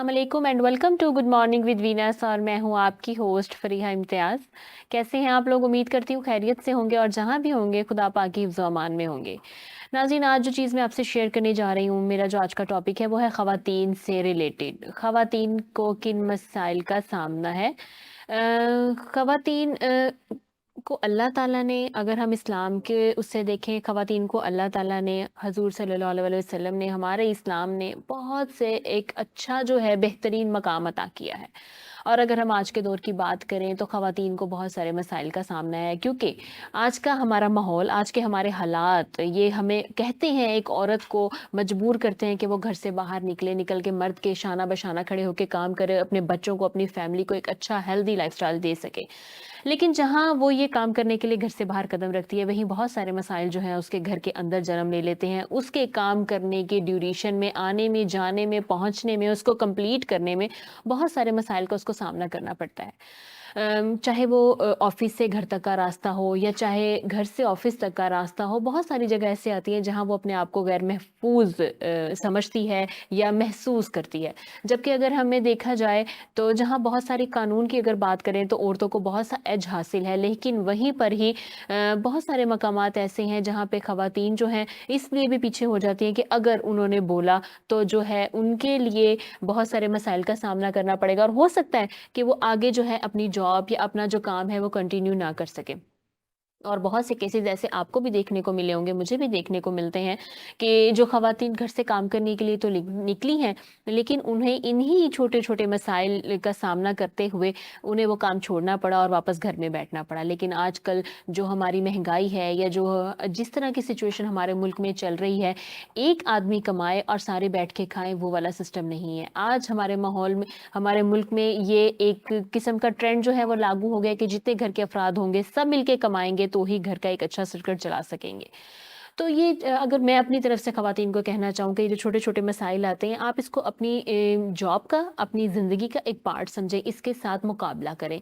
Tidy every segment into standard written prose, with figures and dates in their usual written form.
अस्सलाम वालेकुम and welcome to good morning with Venus. और मैं हूं आपकी होस्ट फरीहा इम्तियाज़। कैसे हैं आप लोग? उम्मीद करती हूँ खैरियत से होंगे और जहां भी होंगे खुदा पाक की हिफ्ज़ व अमान में होंगे। नाज़रीन, आज जो चीज़ मैं आपसे शेयर करने जा रही हूँ, मेरा जो आज का टॉपिक है वो है ख़वातीन से रिलेटेड। ख़वातीन को किन मसाइल का सामना है। ख़वातीन को अल्लाह ताला ने, अगर हम इस्लाम के उससे देखें, ख़वातीन को अल्लाह ताला ने, हज़ूर सल्लल्लाहु अलैहि वसल्लम ने, हमारे इस्लाम ने बहुत से एक अच्छा जो है बेहतरीन मकाम अता किया है। और अगर हम आज के दौर की बात करें तो ख़वातीन को बहुत सारे मसाइल का सामना है, क्योंकि आज का हमारा माहौल, आज के हमारे हालात ये हमें कहते हैं, एक औरत को मजबूर करते हैं कि वो घर से बाहर निकले, निकल के मर्द के शाना बशाना खड़े होकर काम करे, अपने बच्चों को, अपनी फैमिली को एक अच्छा हेल्दी लाइफस्टाइल दे सके। लेकिन जहाँ वो ये काम करने के लिए घर से बाहर कदम रखती है, वहीं बहुत सारे मसाइल जो हैं उसके घर के अंदर जन्म ले लेते हैं। उसके काम करने के ड्यूरेशन में, आने में, जाने में, पहुँचने में, उसको कंप्लीट करने में बहुत सारे मसाइल का उसको सामना करना पड़ता है। चाहे वो ऑफ़िस से घर तक का रास्ता हो या चाहे घर से ऑफ़िस तक का रास्ता हो, बहुत सारी जगह ऐसी आती हैं जहाँ वो अपने आप को गैर महफूज़ समझती है या महसूस करती है। जबकि अगर हमें देखा जाए तो जहाँ बहुत सारी कानून की अगर बात करें तो औरतों को बहुत सा एज हासिल है, लेकिन वहीं पर ही बहुत सारे मकामात ऐसे हैं जहाँ पे ख़वातीन जो हैं इसलिए भी पीछे हो जाती हैं कि अगर उन्होंने बोला तो जो है उनके लिए बहुत सारे मसाइल का सामना करना पड़ेगा, और हो सकता है कि वो आगे जो है अपनी जॉब या अपना जो काम है वो कंटिन्यू ना कर सकें। और बहुत से केसेस ऐसे आपको भी देखने को मिले होंगे, मुझे भी देखने को मिलते हैं कि जो ख़वातीन घर से काम करने के लिए तो निकली हैं, लेकिन उन्हें इन्हीं छोटे-छोटे मसाइल का सामना करते हुए उन्हें वो काम छोड़ना पड़ा और वापस घर में बैठना पड़ा। लेकिन आजकल जो हमारी महँगाई है या जो जिस तरह की सिचुएशन हमारे मुल्क में चल रही है, एक आदमी कमाए और सारे बैठ के खाएँ, वो वाला सिस्टम नहीं है। आज हमारे माहौल में, हमारे मुल्क में ये एक किस्म का ट्रेंड जो है वो लागू हो गया है कि जितने घर के अफ़राद होंगे सब मिलके कमाएँगे तो ही घर का एक अच्छा सर्कल चला सकेंगे। तो ये अगर मैं अपनी तरफ से ख़वातीन को कहना चाहूँ कि ये जो छोटे-छोटे मसाइल आते हैं, आप इसको अपनी जॉब का, अपनी ज़िंदगी का एक पार्ट समझें, इसके साथ मुकाबला करें।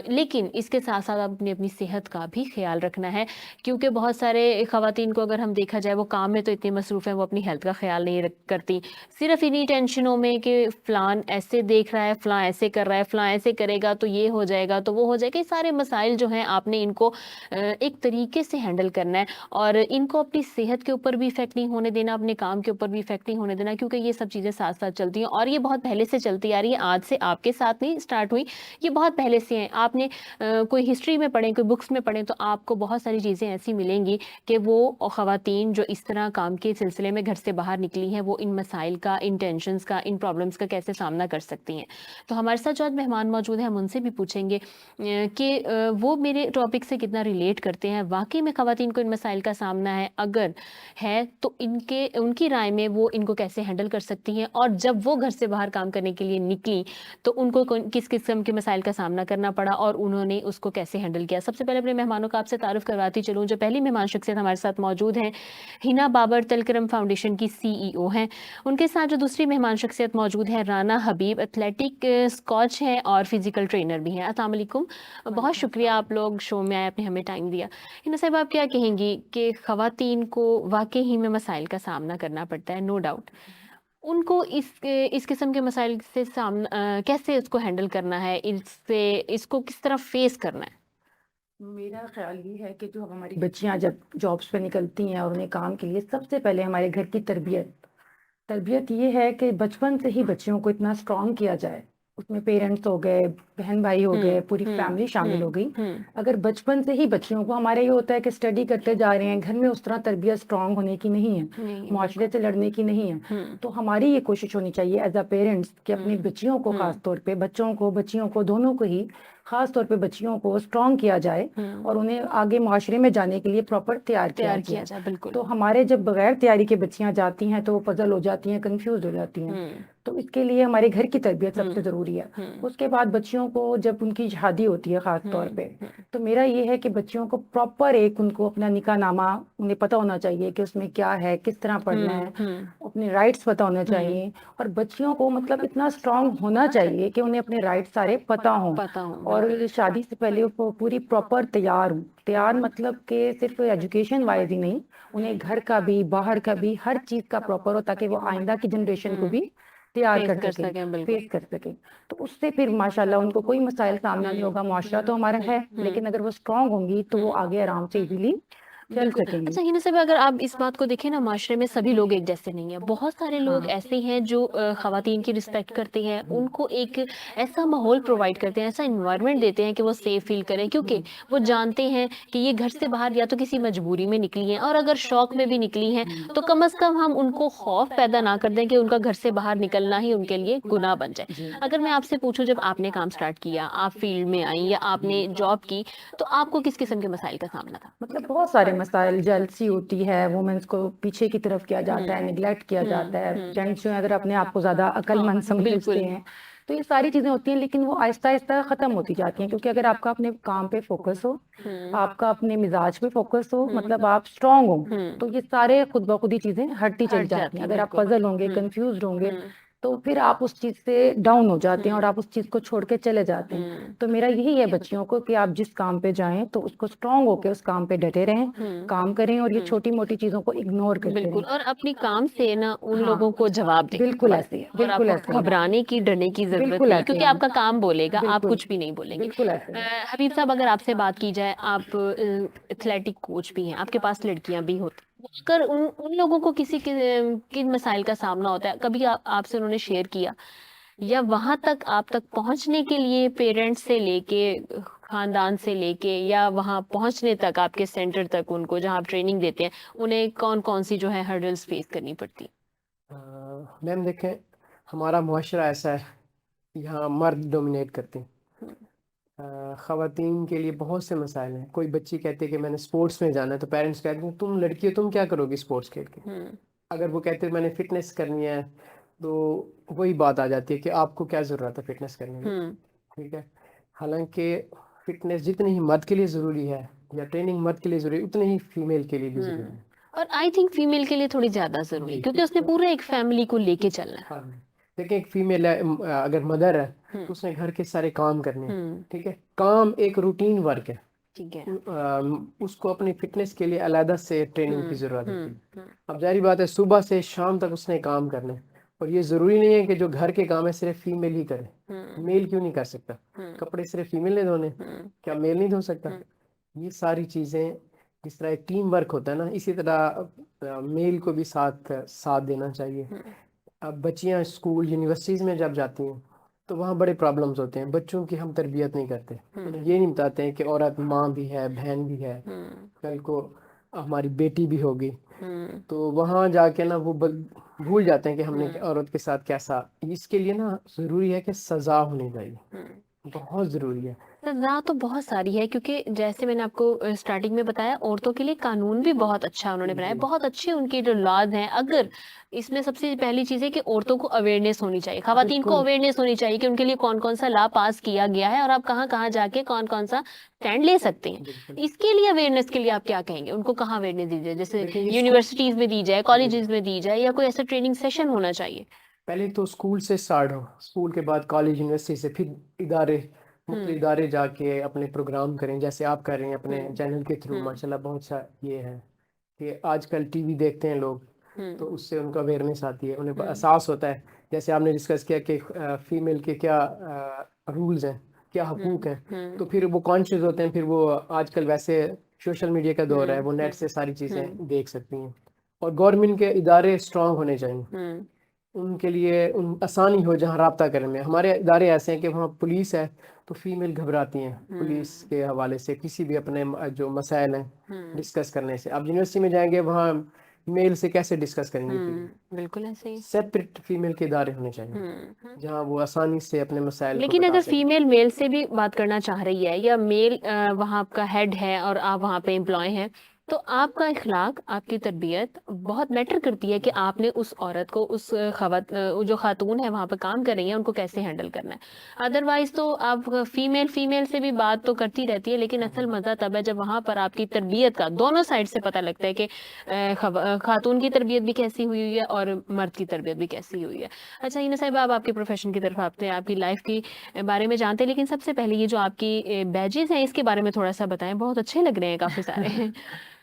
लेकिन इसके साथ-साथ आपने अपनी सेहत का भी ख़्याल रखना है, क्योंकि बहुत सारे ख़वातीन को अगर हम देखा जाए, वो काम में तो इतनी मसरूफ़ हैं, वो अपनी हेल्थ का ख़्याल नहीं रख करती। सिर्फ़ इन्हीं टेंशनों में कि फ़लाँ ऐसे देख रहा है, फ़लाँ ऐसे कर रहा है, फ़लाँ ऐसे करेगा तो ये हो जाएगा, तो वो हो जाएगा। ये सारे मसाइल जो हैं आपने इनको एक तरीके से हैंडल करना है, और इनको अपनी सेहत के ऊपर भी इफ़ेक्ट नहीं होने देना, अपने काम के ऊपर भी इफ़ेक्ट नहीं होने देना, क्योंकि ये सब चीज़ें साथ-साथ चलती हैं और ये बहुत पहले से चलती आ रही है। आज से आपके साथ नहीं स्टार्ट हुई, ये बहुत पहले से हैं। आपने कोई हिस्ट्री में पढ़ें, कोई बुक्स में पढ़ें, तो आपको बहुत सारी चीज़ें ऐसी मिलेंगी कि वो ख़वातीन जो इस तरह काम के सिलसिले में घर से बाहर निकली हैं, वो इन मसाइल का, इन टेंशन्स का, इन प्रॉब्लम्स का कैसे सामना कर सकती हैं। तो हमारे साथ जो आज मेहमान मौजूद हैं, हम उनसे भी पूछेंगे कि वो मेरे टॉपिक से कितना रिलेट करते हैं। वाक़ई में ख़वातीन को इन मसाइल का सामना है? अगर है तो इनके उनकी राय में वो इनको कैसे हैंडल कर सकती हैं? और जब वो घर से बाहर काम करने के लिए निकली, तो उनको कौन किस किस्म के मसाइल का सामना करना पड़ा और उन्होंने उसको कैसे हैंडल किया? सबसे पहले अपने मेहमानों का आपसे तारुफ़ करवाती चलूँ। जो पहली मेहमान शख्सियत हमारे साथ मौजूद हैं, हिना बाबर तलकरम फाउंडेशन की सीईओ हैं। उनके साथ जो दूसरी मेहमान शख्सियत मौजूद है, राना हबीब, एथलेटिक कोच हैं और फिज़िकल ट्रेनर भी हैं। अस्सलाम वालेकुम। बहुत वालेकुम शुक्रिया अस्सलाम। आप लोग शो में आए, आपने हमें टाइम दिया। हिना साहिबा, आप क्या कहेंगी कि ख़वातीन को वाक़ई ही में मसाइल का सामना करना पड़ता है, नो डाउट। उनको इस किस्म के मसाइल से कैसे उसको हैंडल करना है, इससे इसको किस तरह फ़ेस करना है? मेरा ख़्याल ये है कि जो अब हमारी बच्चियाँ जब जॉब्स पे निकलती हैं और उन्हें काम के लिए सबसे पहले हमारे घर की तरबियत तरबियत ये है कि बचपन से ही बच्चियों को इतना स्ट्रॉन्ग किया जाए। उसमें पेरेंट्स हो गए, बहन-भाई हो गए, हुँ, पूरी हुँ, फैमिली शामिल हो हुँ, गई। हुँ, अगर बचपन से ही बच्चियों को हमारे ये होता है कि स्टडी करते जा रहे हैं, घर में उस तरह तरबियत स्ट्रॉन्ग होने की नहीं है, नहीं है मुआशरे बिल्कुल। से लड़ने की नहीं है। हुँ, तो हमारी ये कोशिश होनी चाहिए एज़ अ पेरेंट्स कि अपनी हुँ, बच्चियों को ख़ास हुँ, तौर पे बच्चियों को दोनों को ही ख़ास तौर पे बच्चियों को स्ट्रॉन्ग किया जाए हुँ, और उन्हें आगे मुआशरे में जाने के लिए प्रॉपर तैयार किया तैयार किया जाए। जाए, बिल्कुल। तो हमारे जब बगैर तैयारी के बच्चियाँ जाती हैं तो वो पज़ल हो जाती हैं, कन्फ्यूज़ हो जाती हैं। हुँ, तो इसके लिए हमारे घर की तरबियत सबसे हुँ, ज़रूरी है। हुँ, उसके बाद बच्चियों को जब उनकी शादी होती है ख़ास तौर हुँ, पे, हुँ, तो मेरा ये है कि बच्चियों को प्रॉपर एक उनको अपना निकाहनामा उन्हें पता होना चाहिए कि उसमें क्या है, किस तरह पढ़ना हुँ, है, हुँ, अपने राइट्स पता होने हुँ, चाहिए और बच्चियों को मतलब इतना स्ट्रॉन्ग होना चाहिए कि उन्हें अपने राइट्स सारे पता हों पता हो, बिल्कुल। और शादी से पहले वो पूरी प्रॉपर तैयार हों। तैयार मतलब कि सिर्फ़ एजुकेशन वाइज़ ही नहीं, उन्हें घर का भी, बाहर का भी, हर चीज़ का प्रॉपर हो ताकि वो आइंदा की जनरेशन को हुँ, भी तैयार फेस कर कर सकें, सकें, बिल्कुल। फेस कर सकें। तो उससे फिर माशाल्लाह उनको कोई मसाइल सामना नहीं होगा। मुआशरा तो हमारा है, लेकिन अगर वो स्ट्रांग होंगी तो वो आगे आराम से इजीली चल बिल्कुल। सकेंगी। अच्छा हिना साहब, अगर आप इस बात को देखें ना, माशरे में सभी लोग एक जैसे नहीं हैं। बहुत सारे लोग हाँ। ऐसे हैं जो ख़वातीन की रिस्पेक्ट करते हैं, उनको एक ऐसा माहौल प्रोवाइड करते हैं, ऐसा एनवायरनमेंट देते हैं कि वो सेफ फ़ील करें, क्योंकि वो जानते हैं कि ये घर से बाहर या तो किसी मजबूरी में निकली हैं, और अगर शौक में भी निकली हैं, तो कम से कम हम उनको खौफ पैदा ना कर दें कि उनका घर से बाहर निकलना ही उनके लिए गुनाह बन जाए। जी। अगर मैं आपसे पूछूँ, जब आपने काम स्टार्ट किया, आप फ़ील्ड में आईं या आपने जॉब की, तो आपको किस किस्म के मसाइल का सामना था? मतलब बहुत सारे मसाइल, जेलसी होती है, वुमेन्स को पीछे की तरफ किया जाता है, निगलेक्ट किया जाता है। जेंट्स जो है अगर अपने आप को ज़्यादा अक्लमंद समझते बिल्कुल। हैं, तो ये सारी चीज़ें होती हैं, लेकिन वो आहिस्ता आहिस्ता ख़त्म होती जाती हैं। क्योंकि अगर आपका अपने काम पे फोकस हो, आपका अपने मिजाज पे फोकस हो, मतलब आप स्ट्रांग हो, तो ये सारे खुद ब खुद ही चीज़ें हटती चली हट जाती जाती हैं। हैं, अगर आप बिल्कुल। पजल होंगे, कंफ्यूज होंगे, तो फिर आप उस चीज़ से डाउन हो जाते हैं और आप उस चीज़ को छोड़ के चले जाते हैं। तो मेरा यही है बच्चियों को कि आप जिस काम पे जाएं तो उसको स्ट्रांग होकर उस काम पे डटे रहें, काम करें, और ये छोटी मोटी चीज़ों को इग्नोर करते बिल्कुल, रहें। और अपनी काम से ना उन हाँ, लोगों को जवाब दें, बिल्कुल बस। ऐसे ही, और बिल्कुल ऐसे आपको ही, घबराने की, डरने की ज़रूरत बिल्कुल नहीं है, ऐसे क्योंकि ही, आपका काम बोलेगा, आप बिल्कुल, कुछ भी नहीं बोलेंगे। बिल्कुल ऐसे ही। हबीब साहब, अगर आपसे बात की जाए, आप एथलेटिक कोच भी हैं, आपके पास लड़कियाँ भी होती हैं। अगर उन उन लोगों को किसी किन मसाइल का सामना होता है, कभी आपसे उन्होंने शेयर किया? या वहाँ तक आप तक पहुँचने के लिए पेरेंट्स से लेके, खानदान से लेके, या वहाँ पहुँचने तक आपके सेंटर तक, उनको जहाँ आप ट्रेनिंग देते हैं, उन्हें कौन-कौन सी जो है हर्डल्स फेस करनी पड़ती? मैम देखें, हमारा मुआशरा ऐसा है, यहाँ मर्द डोमिनेट करते हैं। ख़वातीन के लिए बहुत से मसाइल हैं। कोई बच्ची कहती है कि मैंने स्पोर्ट्स में जाना है, तो पेरेंट्स कहते हैं तुम लड़की हो, तुम क्या करोगी स्पोर्ट्स खेल के। अगर वो कहते हैं मैंने फ़िटनेस करनी है, तो वही बात आ जाती है कि आपको क्या ज़रूरत है फ़िटनेस करने की। ठीक है, हालांकि फ़िटनेस जितनी ही मर्द के लिए ज़रूरी है, या ट्रेनिंग मर्द के लिए ज़रूरी है, उतनी ही फीमेल के लिए भी ज़रूरी है। और आई थिंक फीमेल के लिए थोड़ी ज़्यादा ज़रूरी है, जी। क्योंकि उसने पूरे एक फैमिली को लेके चलना है। हाँ, देखिए एक फीमेल है, अगर मदर है, तो उसने घर के सारे काम करने हैं। ठीक है, काम एक रूटीन वर्क है। ठीक है। उसको अपनी फिटनेस के लिए अलग से ट्रेनिंग की ज़रूरत होती है। अब जाहिर बात है, सुबह से शाम तक उसने काम करना है, और ये ज़रूरी नहीं है कि जो घर के काम है सिर्फ फीमेल ही करे। मेल क्यों नहीं कर सकता? कपड़े सिर्फ फीमेल ने धोने, क्या मेल नहीं धो सकता? ये सारी चीज़ें, जिस तरह एक टीम वर्क होता है ना, इसी तरह मेल को भी साथ साथ देना चाहिए। अब बच्चियां स्कूल यूनिवर्सिटीज़ में जब जाती हैं, तो वहाँ बड़े प्रॉब्लम्स होते हैं। बच्चों की हम तरबियत नहीं करते, उन्हें ये नहीं बताते हैं कि औरत माँ भी है, बहन भी है, कल को हमारी बेटी भी होगी। तो वहाँ जाके ना वो भूल जाते हैं कि हमने औरत के साथ कैसा। इसके लिए ना ज़रूरी है कि सज़ा होनी चाहिए, बहुत ज़रूरी है। सज़ा तो बहुत सारी है, क्योंकि जैसे मैंने आपको स्टार्टिंग में बताया, औरतों के लिए कानून भी बहुत अच्छा उन्होंने बनाया, बहुत अच्छे उनके जो लॉज हैं। अगर इसमें सबसे पहली चीज़ है कि औरतों को अवेयरनेस होनी चाहिए, ख़वातीन को बिल्कुल। अवेयरनेस होनी चाहिए कि उनके लिए कौन-कौन सा लॉ पास किया गया है, और आप कहाँ-कहाँ जाके कौन-कौन सा स्टैंड ले सकते हैं। इसके लिए अवेयरनेस के लिए आप क्या कहेंगे? उनको कहाँ अवेयरनेस दी जाए? जैसे देखिए, ये यूनिवर्सिटीज़ में दी जाए, कॉलेजेस में दी जाए, या कोई ऐसा ट्रेनिंग सेशन होना चाहिए? पहले तो स्कूल से स्टार्ट हो, स्कूल के बाद कॉलेज यूनिवर्सिटी से, फिर इदारे, मुख्तलिफ इदारे जाके अपने प्रोग्राम करें, जैसे आप कर रहे हैं अपने चैनल के थ्रू। माशाल्लाह बहुत सा ये है कि आजकल टीवी देखते हैं लोग, तो उससे उनको अवेयरनेस आती है, उन्हें एहसास होता है। जैसे आपने डिस्कस किया कि फीमेल के क्या रूल्स हैं, क्या हकूक़ हैं, तो फिर वो कॉन्शियस होते हैं। फिर वो आजकल वैसे सोशल मीडिया का दौर है, वो नेट से सारी चीज़ें देख सकती हैं। और गवर्नमेंट के इदारे स्ट्रांग होने चाहिए, उनके लिए उन आसानी हो जहाँ रब्ता करने में। हमारे इदारे ऐसे हैं कि वहाँ पुलिस है, तो फीमेल घबराती हैं पुलिस के हवाले से किसी भी अपने जो मसाइल हैं डिस्कस करने से। अब यूनिवर्सिटी में जाएंगे, वहाँ मेल से कैसे डिस्कस करेंगे? बिल्कुल ऐसे ही। सेपरेट फीमेल के इदारे होने चाहिए, जहाँ वो आसानी से अपने मसाइल को लेकिन बता अगर सकें। फीमेल मेल से भी बात करना चाह रही है, या मेल वहाँ आपका हेड है और आप वहाँ पे एम्प्लॉय हैं, तो आपका इखलाक, आपकी तरबियत बहुत मैटर करती है कि आपने उस औरत को, उस जो खातून है वहाँ पे काम कर रही है, उनको कैसे हैंडल करना है। अदरवाइज तो आप फीमेल फीमेल से भी बात तो करती रहती है, लेकिन असल मज़ा तब है जब वहाँ पर आपकी तरबियत का दोनों साइड से पता लगता है कि खातून की तरबियत भी कैसी हुई हुई है और मर्द की तरबियत भी कैसी हुई है। अच्छा हिना साहिबा, अब आपके प्रोफेशन की तरफ आते हैं, आपकी लाइफ की बारे में जानते हैं, लेकिन सबसे पहले ये जो आपकी बैजेस हैं, इसके बारे में थोड़ा सा बताएं, बहुत अच्छे लग रहे हैं काफ़ी सारे।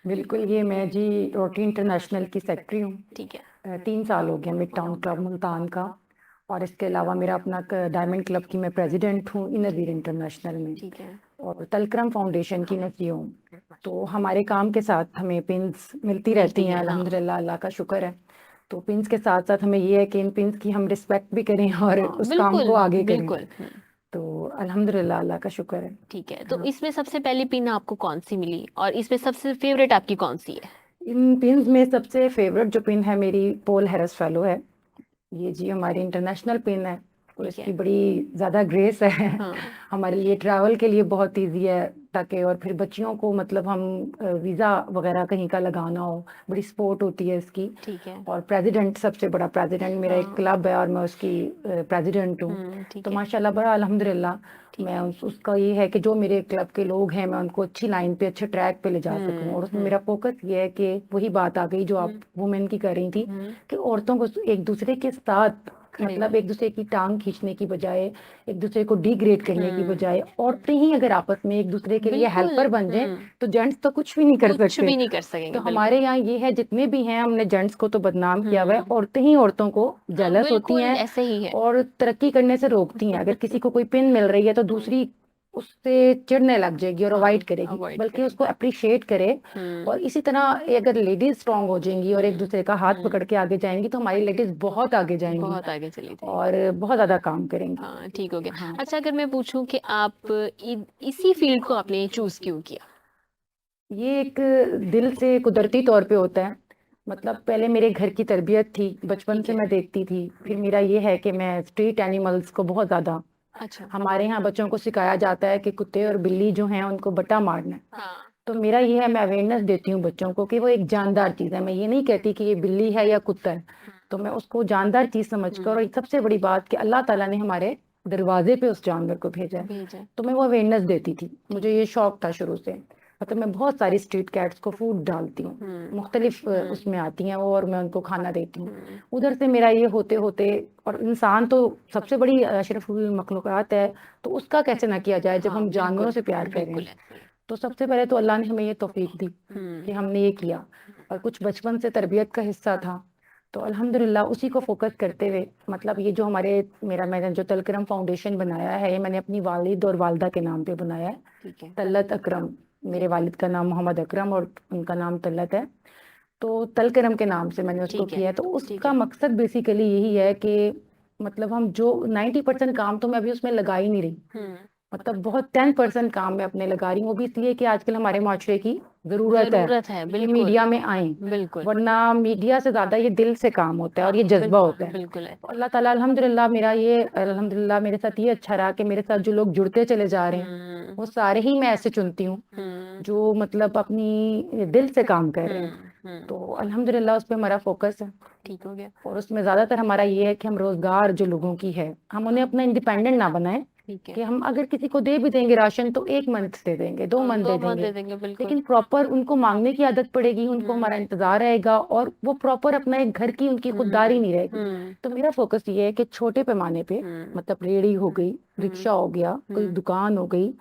बिल्कुल, ये मैं जी रोटरी इंटरनेशनल की सेक्रेटरी हूँ। ठीक है। 3 साल हो गए मिड टाउन क्लब मुल्तान का, और इसके अलावा मेरा अपना डायमंड क्लब की मैं प्रेसिडेंट हूँ इनरवीर इंटरनेशनल में, ठीक है। और तलकरम फाउंडेशन की मैं CEO हूँ। तो हमारे काम के साथ हमें पिन्स मिलती रहती हैं, हाँ। अल्हम्दुलिल्लाह, अल्लाह का शुक्र है। तो पिन्स के साथ साथ हमें ये है कि इन पिन्स की हम रिस्पेक्ट भी करें और हाँ, उस काम बिल्कुल को आगे करें। बिल्कुल। तो अल्हम्दुलिल्लाह, अल्लाह का शुक्र है। ठीक है, तो हाँ। इसमें सबसे पहली पिन आपको कौन सी मिली और इसमें सबसे फेवरेट आपकी कौन सी है? इन पिन्स में सबसे फेवरेट जो पिन है मेरी पॉल हैरिस फेलो है। ये जी हमारी इंटरनेशनल पिन है, तो ठीक है। इसकी बड़ी ज़्यादा ग्रेस है। हाँ। हमारे लिए ट्रैवल के लिए बहुत इजी है, ताकि और फिर बच्चियों को मतलब हम वीज़ा वगैरह कहीं का लगाना हो, बड़ी सपोर्ट होती है इसकी। ठीक है। और प्रेसिडेंट, सबसे बड़ा प्रेसिडेंट मेरा एक हाँ। क्लब है और मैं उसकी प्रेसिडेंट हूँ। ठीक तो है। माशाल्लाह बड़ा अल्हम्दुलिल्लाह, ठीक मैं है। उसका ये है कि जो मेरे क्लब के लोग हैं मैं उनको अच्छी लाइन पे, अच्छे ट्रैक पे ले जा सकूं। और उसमें मेरा फोकस ये है कि वही बात आ गई जो आप वुमेन की कर रही थी, कि औरतों को एक दूसरे के साथ, खड़े मतलब एक दूसरे की टांग खींचने की बजाय, एक दूसरे को डिग्रेड करने की बजाय, औरतें ही अगर आपस में एक दूसरे के लिए बिल्कुल। हेल्पर बन जाए तो जेंट्स तो कुछ भी नहीं कर कुछ सकते। भी नहीं कर सकेंगे, तो बिल्कुल। हमारे यहाँ ये है, जितने भी हैं हमने जेंट्स को तो बदनाम किया हुआ है, औरतें ही औरतों को हाँ, जेलस होती बिल्कुल हैं ऐसे ही है। और तरक्की करने से रोकती हैं। अगर किसी को कोई पिन मिल रही है तो दूसरी उससे चिढ़ने लग जाएगी और हाँ, अवॉइड करेगी, अवॉइड बल्कि करेंगे। उसको अप्रिशिएट करे। और इसी तरह अगर लेडीज स्ट्रांग हो जाएंगी और एक दूसरे का हाथ पकड़ के आगे जाएंगी तो हमारी लेडीज बहुत आगे जाएंगी बहुत आगे चली जाएगी। और बहुत ज्यादा काम करेंगी। हाँ, ठीक हो गया। हाँ। अच्छा, अगर मैं पूछूं कि आप इसी फील्ड को आपने चूज क्यों किया? ये एक दिल से कुदरती तौर पे होता है। मतलब पहले मेरे घर की तरबियत थी, बचपन ठीक से है। मैं देखती थी। फिर मेरा ये है कि मैं स्ट्रीट एनिमल्स को बहुत ज्यादा, अच्छा। हमारे यहाँ बच्चों को सिखाया जाता है कि कुत्ते और बिल्ली जो हैं उनको बट्टा मारना है। हाँ। तो मेरा ये है, मैं अवेयरनेस देती हूँ बच्चों को कि वो एक जानदार चीज है। मैं ये नहीं कहती कि ये बिल्ली है या कुत्ता है, तो मैं उसको जानदार चीज समझकर, और सबसे बड़ी बात कि अल्लाह ताला ने हमारे दरवाजे पे उस जानवर को भेजा है, भेजा है। तो मैं वो अवेयरनेस देती थी। मुझे ये शौक था शुरू से। मतलब मैं बहुत सारी स्ट्रीट कैट्स को फूड डालती हूँ, मुख्तलिफ उसमें आती हैं वो, और मैं उनको खाना देती हूँ। उधर से मेरा ये होते होते, और इंसान तो सबसे बड़ी अशरफुल मखलूक़ात है, तो उसका कैसे ना किया जाए जब हाँ, हम जानवरों बिल्कुल से प्यार कर रहे बिल्कुल हैं। ऐसे ही। तो सबसे पहले तो अल्लाह ने हमें ये तौफीक दी कि हमने ये किया, और कुछ बचपन से तरबियत का हिस्सा था। तो अल्हम्दुलिल्लाह उसी को फोकस करते हुए, मतलब ये जो मैंने जो तलकरम फाउंडेशन बनाया है, ये मैंने अपनी वालिद और वालदा के नाम पे बनाया है। ठीक है। तल्लत अकरम, मेरे वालिद का नाम मोहम्मद अकरम और उनका नाम तल्लत है, तो तलकरम के नाम से मैंने उसको ठीक है। किया है। तो ठीक उसका है। मकसद बेसिकली यही है कि मतलब हम जो 90% काम तो मैं अभी उसमें लगा ही नहीं रही, मतलब बहुत 10% काम मैं अपने लगा रही हूँ। वो भी इसलिए कि आजकल हमारे माशरे की जरूरत है जरूरत है, कि बिल्कुल मीडिया में आए, बिल्कुल वरना मीडिया से ज्यादा ये दिल से काम होता है और ये जज्बा होता है। बिल्कुल है। तो अल्लाह ताला अल्हम्दुलिल्लाह मेरे साथ ये अच्छा रहा कि मेरे साथ जो लोग जुड़ते चले जा रहे हैं वो सारे ही मैं ऐसे चुनती हूँ जो मतलब अपनी दिल से काम कर रहे हैं। तो अल्हम्दुलिल्लाह उस पर हमारा फोकस है। ठीक हो गया। और उसमें ज्यादातर हमारा ये है कि हम रोजगार जो लोगों की है, हम उन्हें अपना इंडिपेंडेंट ना बनाएं, ठीक है। कि हम अगर किसी को दे भी देंगे राशन तो 1 मंथ दे देंगे, 2 मंथ दे दो मंथ देंगे, दे देंगे, बिल्कुल। लेकिन प्रॉपर उनको मांगने की आदत पड़ेगी, उनको हमारा इंतजार रहेगा, और वो प्रॉपर अपना एक घर की उनकी खुददारी नहीं रहेगी। तो मेरा फोकस ये है कि छोटे पैमाने पे, मतलब रेड़ी हो गई, रिक्शा हो गया, कोई दुकान हो गई,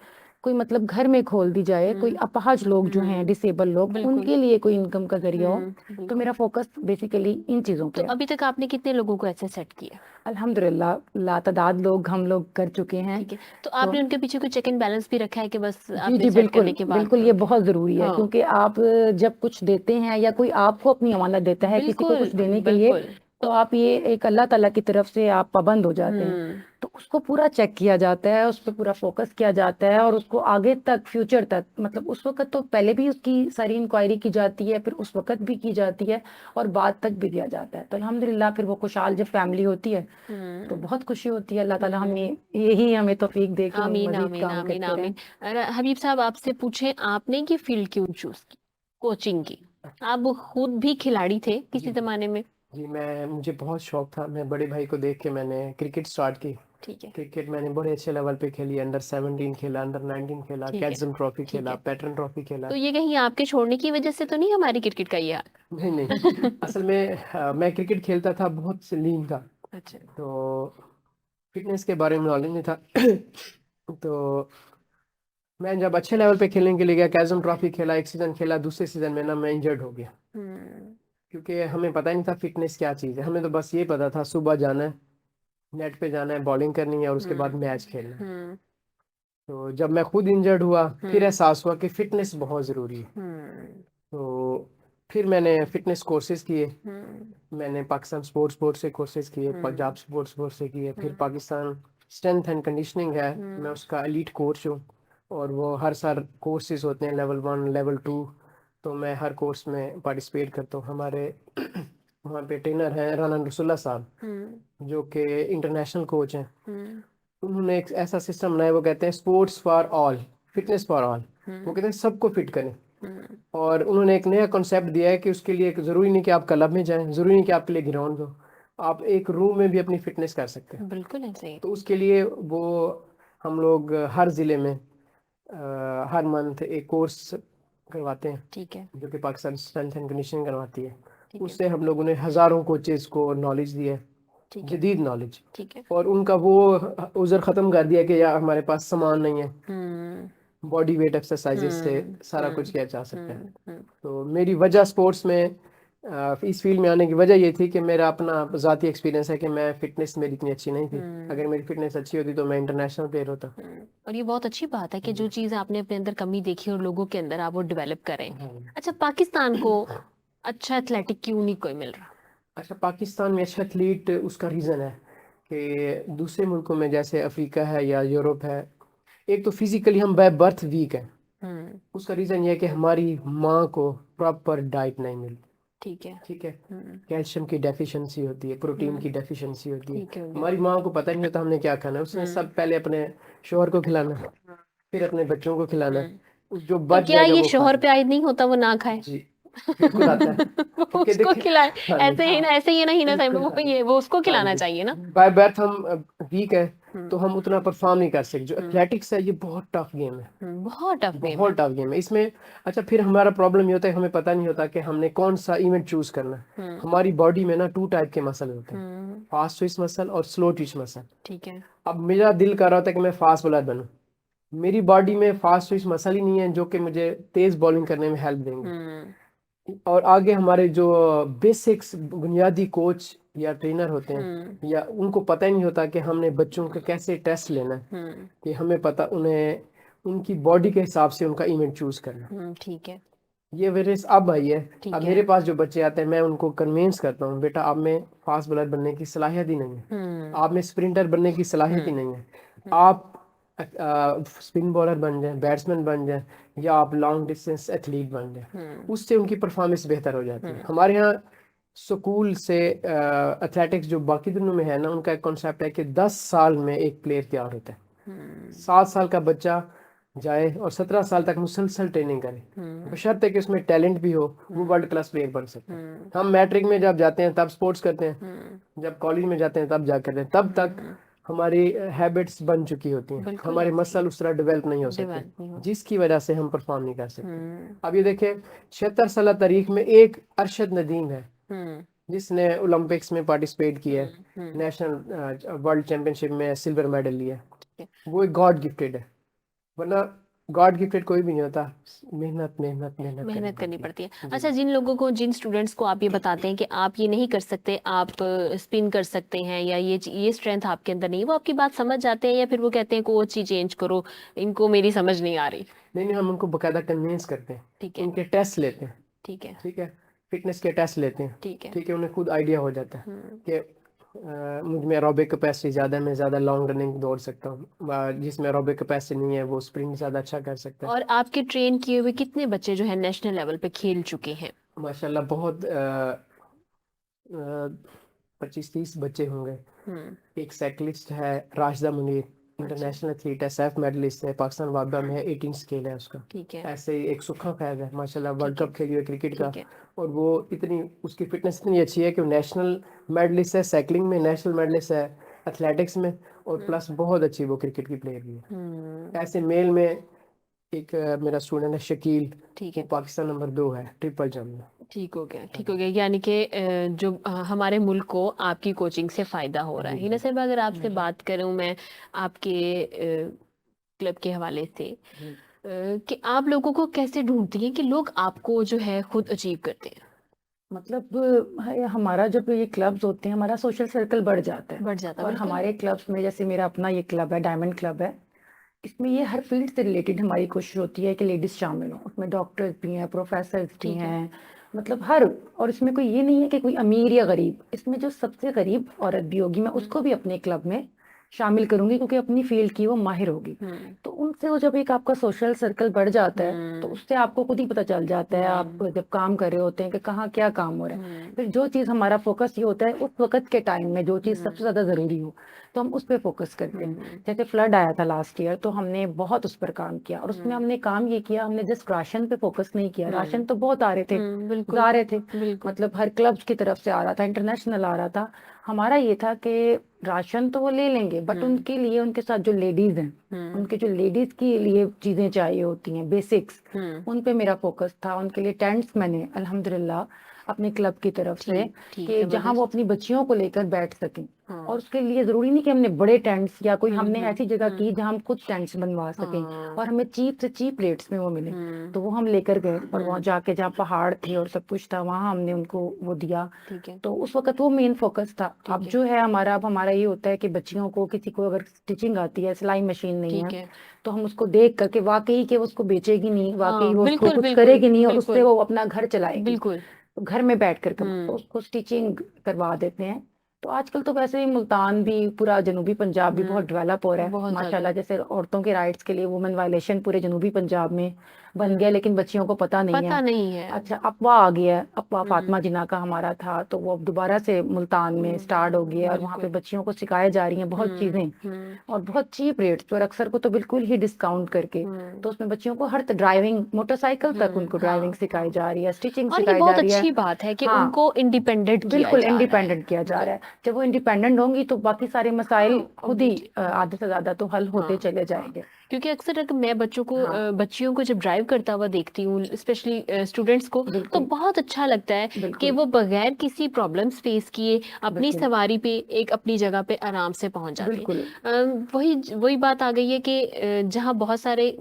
कोई मतलब घर में खोल दी जाए, कोई अपाहज लोग जो हैं, डिसेबल लोग, उनके लिए कोई इनकम का जरिया हो। तो मेरा फोकस बेसिकली इन चीजों तो पे है। अभी तक आपने कितने लोगों को ऐसे सेट किया? अल्हम्दुलिल्लाह लातादाद लोग हम लोग कर चुके हैं। ठीक है, तो आपने उनके पीछे कोई चेक एंड बैलेंस भी रखा है कि बस जी आपने जी सेट बिल्कुल करने के बाद? बिल्कुल, ये बहुत जरूरी है, हाँ। क्योंकि आप जब कुछ देते हैं या कोई आपको अपनी अमानत देता है किसी को बिल्कुल कुछ देने के लिए, बिल्कुल। तो आप ये एक अल्लाह ताला की तरफ से आप पाबंद हो जाते हैं। तो उसको पूरा चेक किया जाता है, उस पर पूरा फोकस किया जाता है, और उसको आगे तक, फ्यूचर तक, मतलब उस वक्त तो पहले भी उसकी सारी इंक्वायरी की जाती है, फिर उस वक्त भी की जाती है, और बाद तक भी दिया जाता है। तो अल्हम्दुलिल्लाह फिर वो खुशहाल जब फैमिली होती है तो बहुत खुशी होती है। अल्लाह ताला हमें यही हमें तौफीक दे कि हम आमीन मजीद आमीन काम आमीन करते आमीन। रहें। अरे हबीब साहब, आपसे पूछे आपने ये फील्ड क्यों चूज की, कोचिंग की? आप खुद भी खिलाड़ी थे किसी जमाने में? जी, मुझे बहुत शौक था। मैं बड़े भाई को देख के मैंने क्रिकेट स्टार्ट की। ठीक है। क्रिकेट मैंने बड़े अच्छे लेवल पे खेली, अंडर 17 खेला, अंडर 19 खेला, ठीक है। कैज़म ट्रॉफी ठीक खेला, है। पैटर्न ट्रॉफी खेला। तो ये कहीं आपके छोड़ने की वजह से तो नहीं हमारी क्रिकेट का ये हाल? नहीं नहीं, असल में मैं क्रिकेट खेलता था, बहुत लीन था, अच्छा। तो फिटनेस के बारे में नॉलेज नहीं था। तो मैं जब अच्छे लेवल पे खेलने के लिए गया, कैज़म ट्रॉफी खेला, एक सीज़न खेला, दूसरे सीज़न में ना मैं इंजर्ड हो गया, क्योंकि हमें पता ही नहीं था फिटनेस क्या चीज़ है। हमें तो बस ये पता था सुबह जाना है, नेट पे जाना है, बॉलिंग करनी है और उसके बाद हम्म मैच खेलना है। हम्म तो जब मैं खुद इंजर्ड हुआ फिर हम्म एहसास हुआ कि फिटनेस बहुत ज़रूरी है। हम्म तो फिर मैंने फिटनेस कोर्सेज किए। हम्म मैंने पाकिस्तान स्पोर्ट्स बोर्ड से कोर्सेज किए, पंजाब स्पोर्ट्स बोर्ड से किए, फिर पाकिस्तान स्ट्रेंथ एंड कंडीशनिंग है, मैं उसका एलीट कोच हूँ। और वो हर साल कोर्सेज होते हैं, लेवल 1 लेवल 2। तो मैं हर कोर्स में पार्टिसिपेट करता हूँ। हमारे वहाँ पे ट्रेनर हैं राना रसुल्ला साहब, हम्म जो कि इंटरनेशनल कोच हैं। हम्म उन्होंने एक ऐसा सिस्टम बनाया, वो कहते हैं sports for all, fitness for all. वो कहते हैं सबको फिट करें। हम्म और उन्होंने एक नया कॉन्सेप्ट दिया है कि उसके लिए ज़रूरी नहीं कि आप क्लब में जाएं, ज़रूरी नहीं कि आपके लिए ग्राउंड हो, आप एक रूम में भी अपनी फिटनेस कर सकते हैं। बिल्कुल ऐसे ही। तो उसके लिए वो हम लोग हर ज़िले में हर मंथ एक कोर्स करवाते हैं, ठीक है जो कि पाकिस्तान स्ट्रेंथ एंड कंडीशनिंग करवाती है। ठीक है उससे हम लोगों ने हज़ारों कोचेज़ को नॉलेज दी है, ठीक है जदीद नॉलेज। ठीक है। और उनका वो उज़र ख़त्म कर दिया कि यार हमारे पास सामान नहीं है, हम्म बॉडी वेट एक्सरसाइजेज से हम्म सारा कुछ हम्म किया जा सकता है। हम्म। तो मेरी वजह स्पोर्ट्स में इस फील्ड में आने की वजह ये थी कि मेरा अपना ज़ाती एक्सपीरियंस है कि मैं फिटनेस मेरी इतनी अच्छी नहीं थी। अगर मेरी फिटनेस अच्छी होती तो मैं इंटरनेशनल प्लेयर होता। और ये बहुत अच्छी बात है कि जो चीज़ आपने अपने अंदर कमी देखी और लोगों के अंदर आप वो डेवलप करें। हाँ। अच्छा, पाकिस्तान को अच्छा एथलेटिक क्यों नहीं कोई मिल रहा? अच्छा, पाकिस्तान में अच्छा एथलीट उसका रीज़न है कि दूसरे मुल्कों में जैसे अफ्रीका है या यूरोप है, एक तो फिजिकली हम बाय बर्थ वीक हैं। हम्म उसका रीज़न ये है कि हमारी माँ को प्रॉपर डाइट नहीं मिलती। ठीक है। ठीक है, हम्म कैल्शियम की डेफिशिएंसी होती है, प्रोटीन की डेफिशिएंसी होती है। ठीक हो गया। हमारी माँ को पता नहीं होता हमने क्या खाना है, उसने सब पहले अपने शोहर को खिलाना है, फिर अपने बच्चों को खिलाना है, जो तो बच क्या जाएगा ये वो शोहर खाना पे आयद नहीं होता वो ना है। खाए? जी, बिल्कुल आता है। वो क्योंकि उसको देखिए, खिलाए। हाँ जी, ऐसे ही ना, ऐसे ही ना, ही ना टाइम बिल्कुल, वो हाँ जी, ये वो उसको हाँ खिलाना जी। चाहिए ना। बाय बर्थ हम वीक है, तो हम्म हम उतना परफॉर्म नहीं कर सकते। जो एथलेटिक्स है ये बहुत टफ गेम है, बहुत टफ गेम है। बहुत टफ गेम है इसमें। अच्छा, फिर हमारा प्रॉब्लम ये होता है, हमें पता नहीं होता कि हमने कौन सा इवेंट चूज करना है। हम्म हमारी बॉडी में ना 2 टाइप के मसल होते हैं, हम्म फास्ट ट्विच मसल और स्लो ट्विच मसल। ठीक है। अब मेरा दिल कर रहा होता है कि मैं फास्ट बॉलर बनूं, मेरी बॉडी में फास्ट स्विच मसल ही नहीं है जो कि मुझे तेज बॉलिंग करने में हेल्प देंगे। हम्म और आगे हमारे जो बेसिक्स बुनियादी कोच या ट्रेनर होते हम्म हैं, या उनको पता ही नहीं होता कि हमने बच्चों का कैसे टेस्ट लेना है, कि हमें पता उन्हें उनकी बॉडी के हिसाब से उनका इवेंट चूज करना। ठीक है ये अवेयरनेस अब आई है। ठीक अब है। मेरे पास जो बच्चे आते हैं मैं उनको कन्विंस करता हूँ, बेटा आप में फास्ट बॉलर बनने की सलाहियत ही नहीं है, हम्म आप में स्प्रिंटर बनने की सलाहियत ही नहीं है। आप स्पिन बॉलर बन जाएं, बैट्समैन बन जाएं, या आप लॉन्ग डिस्टेंस एथलीट बन जाएं, उससे उनकी परफॉर्मेंस बेहतर हो जाती है। हमारे यहाँ स्कूल से एथलेटिक्स जो बाकी दिनों में है ना, उनका एक कॉन्सेप्ट है कि 10 साल में एक प्लेयर तैयार होता है। 7 साल का बच्चा जाए और 17 साल तक मुसलसल ट्रेनिंग करे, बशर्ते कि उसमें टैलेंट भी हो, वो वर्ल्ड क्लास प्लेयर बन सकता है। हम मैट्रिक में जब जाते हैं तब स्पोर्ट्स करते हैं, जब कॉलेज में जाते हैं तब जा करते हैं, तब तक हमारी हैबिट्स बन चुकी होती हैं, बिल्कुल हमारे ऐसे ही मसल उस तरह डेवलप नहीं हो सकते, डेवलप नहीं हो। जिसकी वजह से हम परफॉर्म नहीं कर सकते। अब ये देखिए, 76 साल तारीख में एक अरशद नदीम है हम्म जिसने ओलंपिक्स में पार्टिसिपेट किया है, हम्म नेशनल वर्ल्ड चैंपियनशिप में सिल्वर मेडल लिया है। ठीक है। वो एक गॉड गिफ्टेड है, वरना गॉड गिफ्टेड कोई भी नहीं होता। मेहनत मेहनत मेहनत करनी मेहनत करनी पड़ती पड़ती है। है अच्छा, जी। जिन लोगों को, जिन स्टूडेंट्स को आप ये बताते हैं कि आप ये नहीं कर सकते, आप स्पिन कर सकते हैं, या ये स्ट्रेंथ आपके अंदर नहीं है, वो आपकी बात समझ जाते हैं या फिर वो कहते हैं कोच ही चेंज करो, इनको मेरी समझ नहीं आ रही? नहीं नहीं, हम उनको बकायदा कन्विंस करते हैं, ठीक है उनके टेस्ट लेते हैं। ठीक है ठीक है, फिटनेस के टेस्ट लेते हैं। ठीक है। ठीक है, उन्हें खुद आइडिया हो जाता है हम्म कि मुझ में एरोबिक कैपेसिटी ज़्यादा है, मैं ज़्यादा लॉन्ग रनिंग दौड़ सकता हूँ, जिसमें एरोबिक कैपेसिटी नहीं है वो स्प्रिंट ज़्यादा अच्छा कर सकता है। और आपके ट्रेन किए हुए कितने बच्चे जो है नेशनल लेवल पे खेल चुके हैं? माशाल्लाह बहुत 25-30 बच्चे होंगे। हम्म एक साइकिलिस्ट है राशिदा मुनीर, अच्छा इंटरनेशनल एथलीट है, सैफ मेडलिस्ट है, पाकिस्तान वाकबा में है, 18 स्केल है उसका। ठीक है ऐसे ही एक सुखा फैज है माशाल्लाह, वर्ल्ड ठीक है कप खेली हुई क्रिकेट का। ठीक है। और वो इतनी, उसकी फिटनेस इतनी अच्छी है कि वो नेशनल मेडलिस्ट है साइकिलिंग में, नेशनल मेडलिस्ट है एथलेटिक्स में, और प्लस बहुत अच्छी वो क्रिकेट की प्लेयर भी है। ऐसे मेल में एक मेरा स्टूडेंट है शकील, ठीक वो है। पाकिस्तान नंबर 2 है ट्रिपल जंप में। ठीक हो गया, हाँ ठीक हो जी, गया। यानी कि जो हमारे मुल्क को आपकी कोचिंग से फायदा हो रहा है। जी हिना जी साहब, अगर आपसे बात करूं मैं आपके क्लब के हवाले से, जी। कि आप लोगों को कैसे ढूंढती हैं कि लोग आपको जो है खुद अचीव करते हैं? मतलब हमारा जब ये क्लब्स होते हैं हमारा सोशल सर्कल बढ़ जाता है। बढ़ जाता है और बिल्कुल। हमारे क्लब्स में जैसे मेरा अपना ये क्लब है, डायमंड क्लब है, इसमें ये हर फील्ड से रिलेटेड हमारी कोशिश होती है कि लेडीज शामिल हों। उसमें डॉक्टर्स भी हैं, प्रोफेसर्स भी ठीक है। हैं, मतलब हर, और इसमें कोई ये नहीं है कि कोई अमीर या गरीब, इसमें जो सबसे गरीब औरत भी होगी मैं उसको भी अपने क्लब में शामिल करूंगी क्योंकि अपनी फील्ड की वो माहिर होगी। तो उनसे वो जब एक आपका सोशल सर्कल बढ़ जाता है तो उससे आपको खुद ही पता चल जाता है, आप जब काम कर रहे होते हैं कि कहाँ क्या काम हो रहा है। फिर जो चीज़ हमारा फोकस ये होता है उस वक्त के टाइम में जो चीज़ सबसे ज़्यादा ज़रूरी हो तो हम उस पर फोकस करते हैं। जैसे फ्लड आया था लास्ट ईयर तो हमने बहुत उस पर काम किया, और उसमें हमने काम ये किया, हमने जस्ट राशन पे फोकस नहीं किया। राशन तो बहुत आ रहे थे, बिल्कुल जा रहे थे, बिल्कुल। मतलब हर क्लब्स की तरफ से आ रहा था, इंटरनेशनल आ रहा था। हमारा ये था कि राशन तो वो ले लेंगे बट उनके लिए, उनके साथ जो लेडीज हैं, उनके जो लेडीज के लिए चीजें चाहिए होती हैं बेसिक्स, उन पे मेरा फोकस था। उनके लिए टेंट्स मैंने अल्हम्दुलिल्लाह अपने क्लब की तरफ से ठीक कि जहां वो जबरदस्त। अपनी बच्चियों को लेकर बैठ सकें। और उसके लिए जरूरी नहीं कि हमने बड़े टेंट्स या कोई, हमने ऐसी जगह की जहां हम खुद टेंट्स बनवा सकें और हमें चीप से चीप रेट्स में वो मिले। तो वो हम लेकर गए और वहाँ जाके जहाँ पहाड़ थे और सब कुछ था वहां हमने उनको वो दिया। ठीक है। तो उस वक्त वो मेन फोकस था। अब जो है हमारा, अब हमारा ये होता है कि बच्चियों को, किसी को अगर स्टिचिंग आती है, सिलाई मशीन नहीं ठीक है, है। तो हम उसको देख करके वाकई कि वो उसको बेचेगी नहीं, वाकई वो उसको बिल्कुल कुछ बिल्कुल करेगी नहीं और उससे बिल्कुल वो अपना घर चलाएगी, बिल्कुल। तो घर में बैठ करके तो उसको स्टिचिंग करवा देते हैं। तो आजकल तो वैसे ही मुल्तान भी, पूरा जनूबी पंजाब भी बहुत डेवलप हो रहा है बहुत ज्यादा। माशाल्लाह। जैसे औरतों के राइट्स के लिए वुमेन वायलेशन पूरे जनूबी पंजाब में बन गया, लेकिन बच्चियों को पता नहीं पता है। नहीं है। अच्छा, अफवाह आ गया है, अफवाह फातिमा जिन्ना का हमारा था तो वो अब दोबारा से मुल्तान में स्टार्ट हो गया है और वहाँ पे बिल्कुल। बच्चियों को सिखाई जा रही हैं बहुत चीजें, और बहुत चीप रेट्स पर, अक्सर को तो बिल्कुल ही डिस्काउंट करके। तो उसमें बच्चियों को हर ड्राइविंग, मोटरसाइकिल तक उनको ड्राइविंग सिखाई जा रही है, स्टिचिंग और ये सिखाई जा बहुत रही है। अच्छी बात है कि हाँ, उनको इंडिपेंडेंट किया बिल्कुल जा रहा है। इंडिपेंडेंट किया जा रहा है। जब वो इंडिपेंडेंट होंगी तो बाकी सारे मसाइल खुद ही obviously। आधे से ज्यादा तो हल होते चले जाएंगे। क्योंकि अक्सर अगर मैं हाँ, बच्चियों को जब ड्राइव करता हुआ देखती हूँ, स्पेशली स्टूडेंट्स को, तो बिल्कुल बहुत अच्छा लगता है कि बिल्कुल वो बगैर किसी प्रॉब्लम्स फेस किए अपनी बिल्कुल सवारी पे एक अपनी जगह पे आराम से पहुंच जाते हैं। बिल्कुल वही वही बात आ गई है कि जहाँ बहुत सारे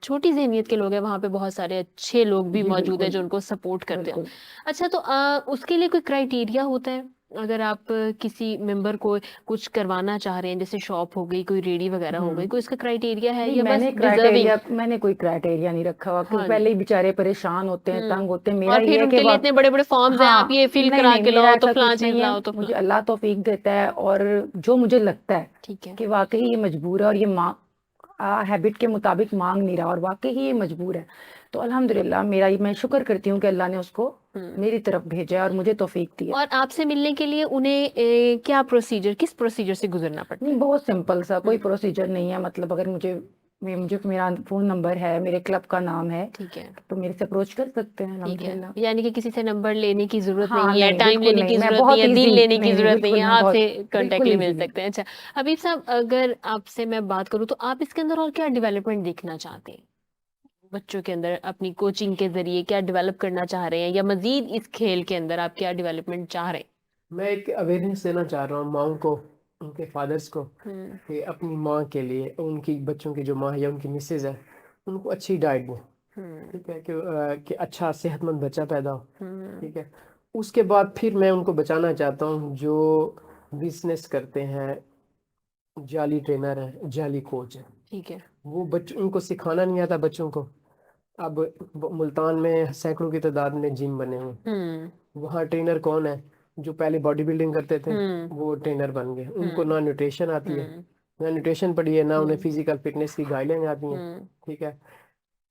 छोटी जहनियत के लोग हैं वहाँ पे बहुत सारे अच्छे लोग भी जी मौजूद हैं बिल्कुल जो उनको सपोर्ट करते हैं। बिल्कुल। अच्छा, तो उसके लिए कोई क्राइटेरिया होता है? अगर आप किसी मेंबर को कुछ करवाना चाह रहे हैं, जैसे शॉप हो गई, कोई रेडी वगैरह हो गई, कोई इसका क्राइटेरिया है नहीं, या बस मैंने डिजर्विंग? क्राइटेरिया, मैंने कोई क्राइटेरिया नहीं रखा हुआ क्योंकि हाँ पहले जी। ही बेचारे परेशान होते हैं, तंग होते हैं। मेरा और ये फिर है कि उनके लिए इतने बड़े बड़े फॉर्म्स हैं, आप हाँ, ये फिल नहीं करा नहीं, के मेरा लाओ तो ऐसा फलां कुछ चीज नहीं है। लाओ तो मुझे फलां। अल्लाह तौफीक देता है, और जो मुझे लगता है ठीक है। कि वाकई ये मजबूर है और ये हैबिट के मुताबिक मांग नहीं रहा और वाकई ही ये मजबूर है, तो अल्हम्दुलिल्लाह मैं शुक्र करती हूँ कि अल्लाह ने उसको मेरी तरफ भेजा है और मुझे तौफीक दी है। और आपसे मिलने के लिए उन्हें क्या प्रोसीजर, किस प्रोसीजर से गुजरना पड़ता नहीं, है? बहुत सिंपल सा, कोई प्रोसीजर नहीं है। मतलब अगर मेरा फोन नंबर है, मेरे क्लब का नाम है, ठीक है। तो मेरे से अप्रोच कर सकते हैं ठीक है, अल्हम्दुलिल्लाह। यानी कि किसी से नंबर लेने की जरूरत हाँ, नहीं है, नहीं टाइम बिल्कुल लेने नहीं, की मैं जरूरत नहीं बहुत है, दिन इजी, लेने की नहीं नहीं जरूरत नहीं बिल्कुल, है, मैं बहुत आपसे बिल्कुल कांटेक्टली मिल इजीली। सकते हैं। अच्छा, हबीब साहब, अगर आपसे मैं बात करूं तो आप इसके अंदर और क्या डेवलपमेंट देखना चाहते हैं? बच्चों के अंदर अपनी कोचिंग के जरिए क्या डेवलप करना चाह रहे हैं, या मजीद इस खेल के अंदर आप क्या डेवलपमेंट चाह रहे मैं एक अवेयरनेस देना चाह रहा हूँ माओ को, उनके फादर्स को, हैं? कि अपनी माँ के लिए, उनकी बच्चों की जो माँ है या उनकी मिसेज है, उनको अच्छी डाइट दें। हम्म ठीक है कि अच्छा सेहतमंद बच्चा पैदा हो। हम्म ठीक है, उसके बाद फिर मैं उनको बचाना चाहता हूँ जो बिजनेस करते हैं, जाली ट्रेनर है, जाली कोच है। ठीक है। वो बच्चों, उनको सिखाना नहीं आता बच्चों को। अब मुल्तान में सैकड़ों की तादाद में जिम बने हुए हैं। हम्म वहाँ ट्रेनर कौन है? जो पहले बॉडी बिल्डिंग करते थे हम्म वो ट्रेनर बन गए। उनको हम्म ना न्यूट्रिशन आती है, हम्म ना न्यूट्रिशन पढ़ी है, ना उन्हें हम्म फिजिकल फिटनेस की गाइडलाइन आती हैं। हम्म ठीक है,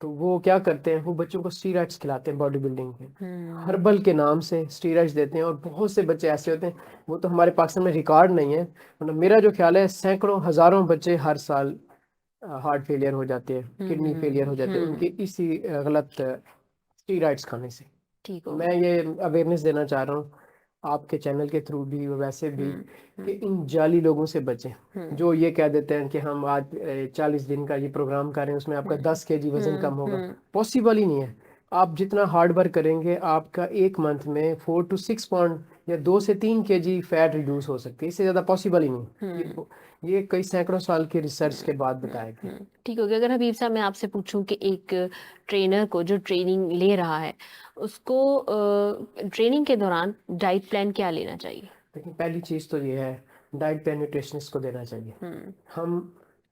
तो वो क्या करते हैं, वो बच्चों को स्टीरॉइड्स खिलाते हैं बॉडी बिल्डिंग के, हम्म हर्बल के नाम से स्टीरॉइड्स देते हैं। और बहुत से बच्चे ऐसे होते हैं, वो तो हमारे पाकिस्तान में रिकॉर्ड नहीं है, मतलब मेरा जो ख्याल है सैकड़ों हजारों बच्चे हर साल हार्ट फेलियर हो जाते हैं, किडनी फेलियर हो जाते हैं उनके इसी गलत स्टीरॉइड्स खाने से। ठीक तो हो मैं गया। ये अवेयरनेस देना चाह रहा हूँ आपके चैनल के थ्रू भी, वैसे भी, कि हम्म इन जाली लोगों से बचें हम्म जो ये कह देते हैं कि हम आज 40 दिन का ये प्रोग्राम कर रहे हैं, उसमें आपका 10 kg वजन कम होगा। पॉसिबल ही नहीं है। आप जितना हार्ड वर्क करेंगे, आपका एक मंथ में 4 to 6 पाउंड या 2 से 3 kg फैट रिड्यूस हो सकती है, इससे ज़्यादा पॉसिबल ही नहीं। ये कई सैकड़ों साल की रिसर्च के बाद बताया गया। ठीक हो गया। अगर हबीब साहब मैं आपसे पूछूं कि एक ट्रेनर को जो ट्रेनिंग ले रहा है उसको ट्रेनिंग के दौरान डाइट प्लान क्या लेना चाहिए? लेकिन पहली चीज़ तो ये है, डाइट प्लान न्यूट्रिशनिस्ट को देना चाहिए। हम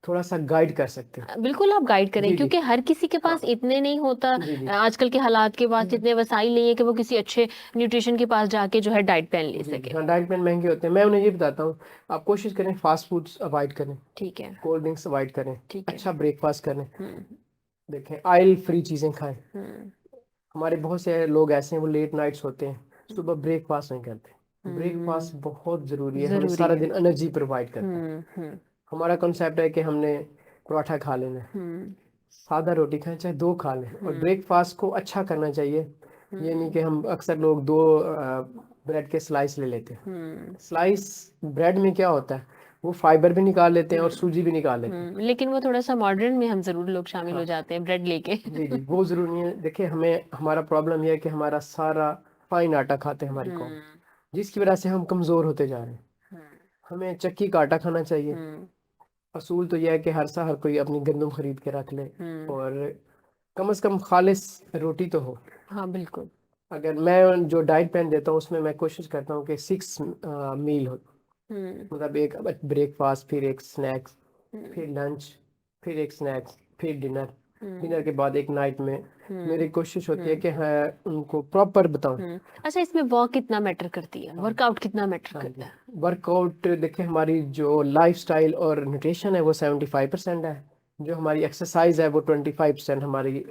थोड़ा सा गाइड कर सकते हैं। बिल्कुल आप गाइड करें, जी, जी। क्योंकि हर किसी के पास इतने नहीं होता, जी, जी। आजकल के हालात के पास इतने वसाइल नहीं है कि वो किसी अच्छे न्यूट्रिशन के पास जाके जो है डाइट प्लान ले जी, सके। हाँ, डाइट प्लान महंगे होते हैं। मैं उन्हें ये बताता हूँ, आप कोशिश करें फास्ट फूड्स अवॉइड करें, ठीक है, कोल्ड ड्रिंक्स अवॉइड करें, ठीक है। अच्छा ब्रेकफास्ट करें, हम्म, देखें ऑयल फ्री चीज़ें खाएं। हम्म, हमारे बहुत से लोग ऐसे हैं, वो लेट नाइट्स होते हैं, सुबह ब्रेकफास्ट नहीं करते। ब्रेकफास्ट हम्म, बहुत ज़रूरी है, हमें जरूरी सारा है। दिन एनर्जी प्रोवाइड करता है। हमारा कॉन्सेप्ट है कि हमने पराठा खा लेना है, सादा रोटी खाएं, चाहे 2 खा लें, और ब्रेकफास्ट को अच्छा करना चाहिए। ये नहीं कि हम अक्सर लोग 2 ब्रेड के स्लाइस ले लेते हैं। स्लाइस ब्रेड में क्या होता है, वो फाइबर भी निकाल लेते हैं और सूजी भी निकाल लेते हैं। लेकिन वो थोड़ा सा मॉडर्न में हम जरूर लोग शामिल हो जाते हैं ब्रेड लेके। जी जी, वो ज़रूरी नहीं है। देखिए, हमारा प्रॉब्लम यह है कि हमारा सारा फाइन आटा खाते हैं हमारी कौम, जिसकी वजह से हम कमज़ोर होते जा रहे हैं। हमें चक्की का आटा खाना चाहिए। असूल तो यह है कि हर कोई अपनी गंदम खरीद के रख ले, और कम से कम खालिस रोटी तो हो। हाँ बिल्कुल। अगर मैं जो डाइट प्लान देता हूँ उसमें मैं कोशिश करता हूँ कि 6 मील हो, मतलब एक ब्रेकफास्ट, फिर एक स्नैक्स, फिर लंच, फिर एक स्नैक्स, फिर डिनर, डिनर के बाद एक नाइट में। मेरी कोशिश होती है कि हाँ, उनको प्रॉपर बताऊं। अच्छा, इसमें वॉक कितना मैटर करती है, वर्कआउट कितना मैटर करता है? वर्कआउट देखिए, हमारी जो लाइफस्टाइल और न्यूट्रिशन है वो 75% है, जो हमारी एक्सरसाइज है वो 25% हमारी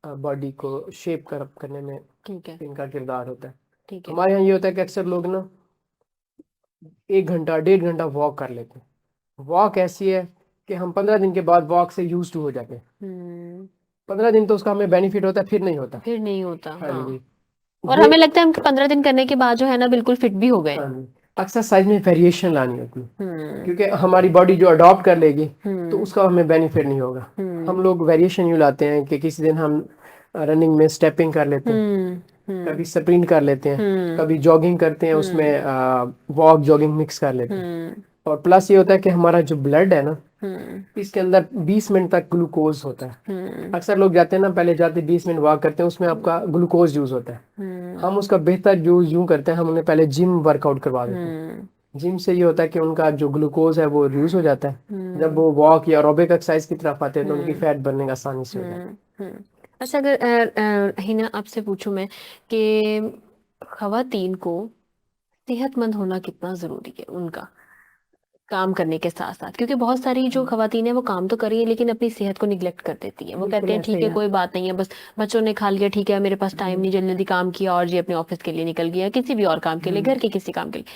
बॉडी को शेप करने में ठीक है, इनका किरदार होता है। ठीक है। हमारे यहाँ ये होता है कि अक्सर लोग ना 1 घंटा 1.5 घंटा वॉक कर लेते हैं। वॉक ऐसी है कि हम 15 दिन के बाद वॉक से यूज टू हो जाते हैं। 15 दिन तो उसका हमें बेनिफिट होता है, फिर नहीं होता। फिर नहीं होता। हाँ हाँ। जी। और हमें लगता है हम 15 दिन करने के बाद जो है ना बिल्कुल फिट भी हो गए। हाँ जी, एक्सरसाइज में वेरिएशन लानी होती है, क्योंकि हमारी बॉडी जो अडॉप्ट कर लेगी तो उसका हमें बेनिफिट नहीं होगा। हम लोग वेरिएशन यूँ लाते हैं कि किसी दिन हम रनिंग में स्टेपिंग कर लेते हैं, कभी स्प्रिंट कर लेते हैं, कभी जॉगिंग करते हैं, उसमें वॉक जॉगिंग मिक्स कर लेते हैं। और प्लस ये होता है कि हमारा जो ब्लड है ना, इसके अंदर 20 मिनट तक ग्लूकोज होता है। अक्सर लोग जाते हैं ना, पहले जाते 20 मिनट वॉक करते हैं, उसमें आपका ग्लूकोज यूज होता है। हम उसका बेहतर यूज यूं करते हैं, हम उन्हें पहले जिम वर्कआउट करवा देते हैं। जिम से ये होता है कि उनका जो ग्लूकोज है वो यूज हो जाता है। जब वो वॉक या एरोबिक एक्सरसाइज की तरफ आते हैं तो उनकी फैट बर्निंग का आसानी से हो जाता है। अच्छा, अगर हिना आपसे पूछूं मैं कि खवातीन को सेहतमंद होना कितना जरूरी है उनका काम करने के साथ साथ, क्योंकि बहुत सारी जो खवातीन है वो काम तो कर रही है लेकिन अपनी सेहत को निगलेक्ट कर देती है। वो बिल्कुल कहते हैं ऐसे ठीक ही है है। कोई बात नहीं है, बस बच्चों ने खा लिया, ठीक है मेरे पास टाइम नहीं, जल्दी जल्दी काम किया और जी अपने ऑफिस के लिए निकल गया, किसी भी और काम के लिए, घर के किसी काम के लिए।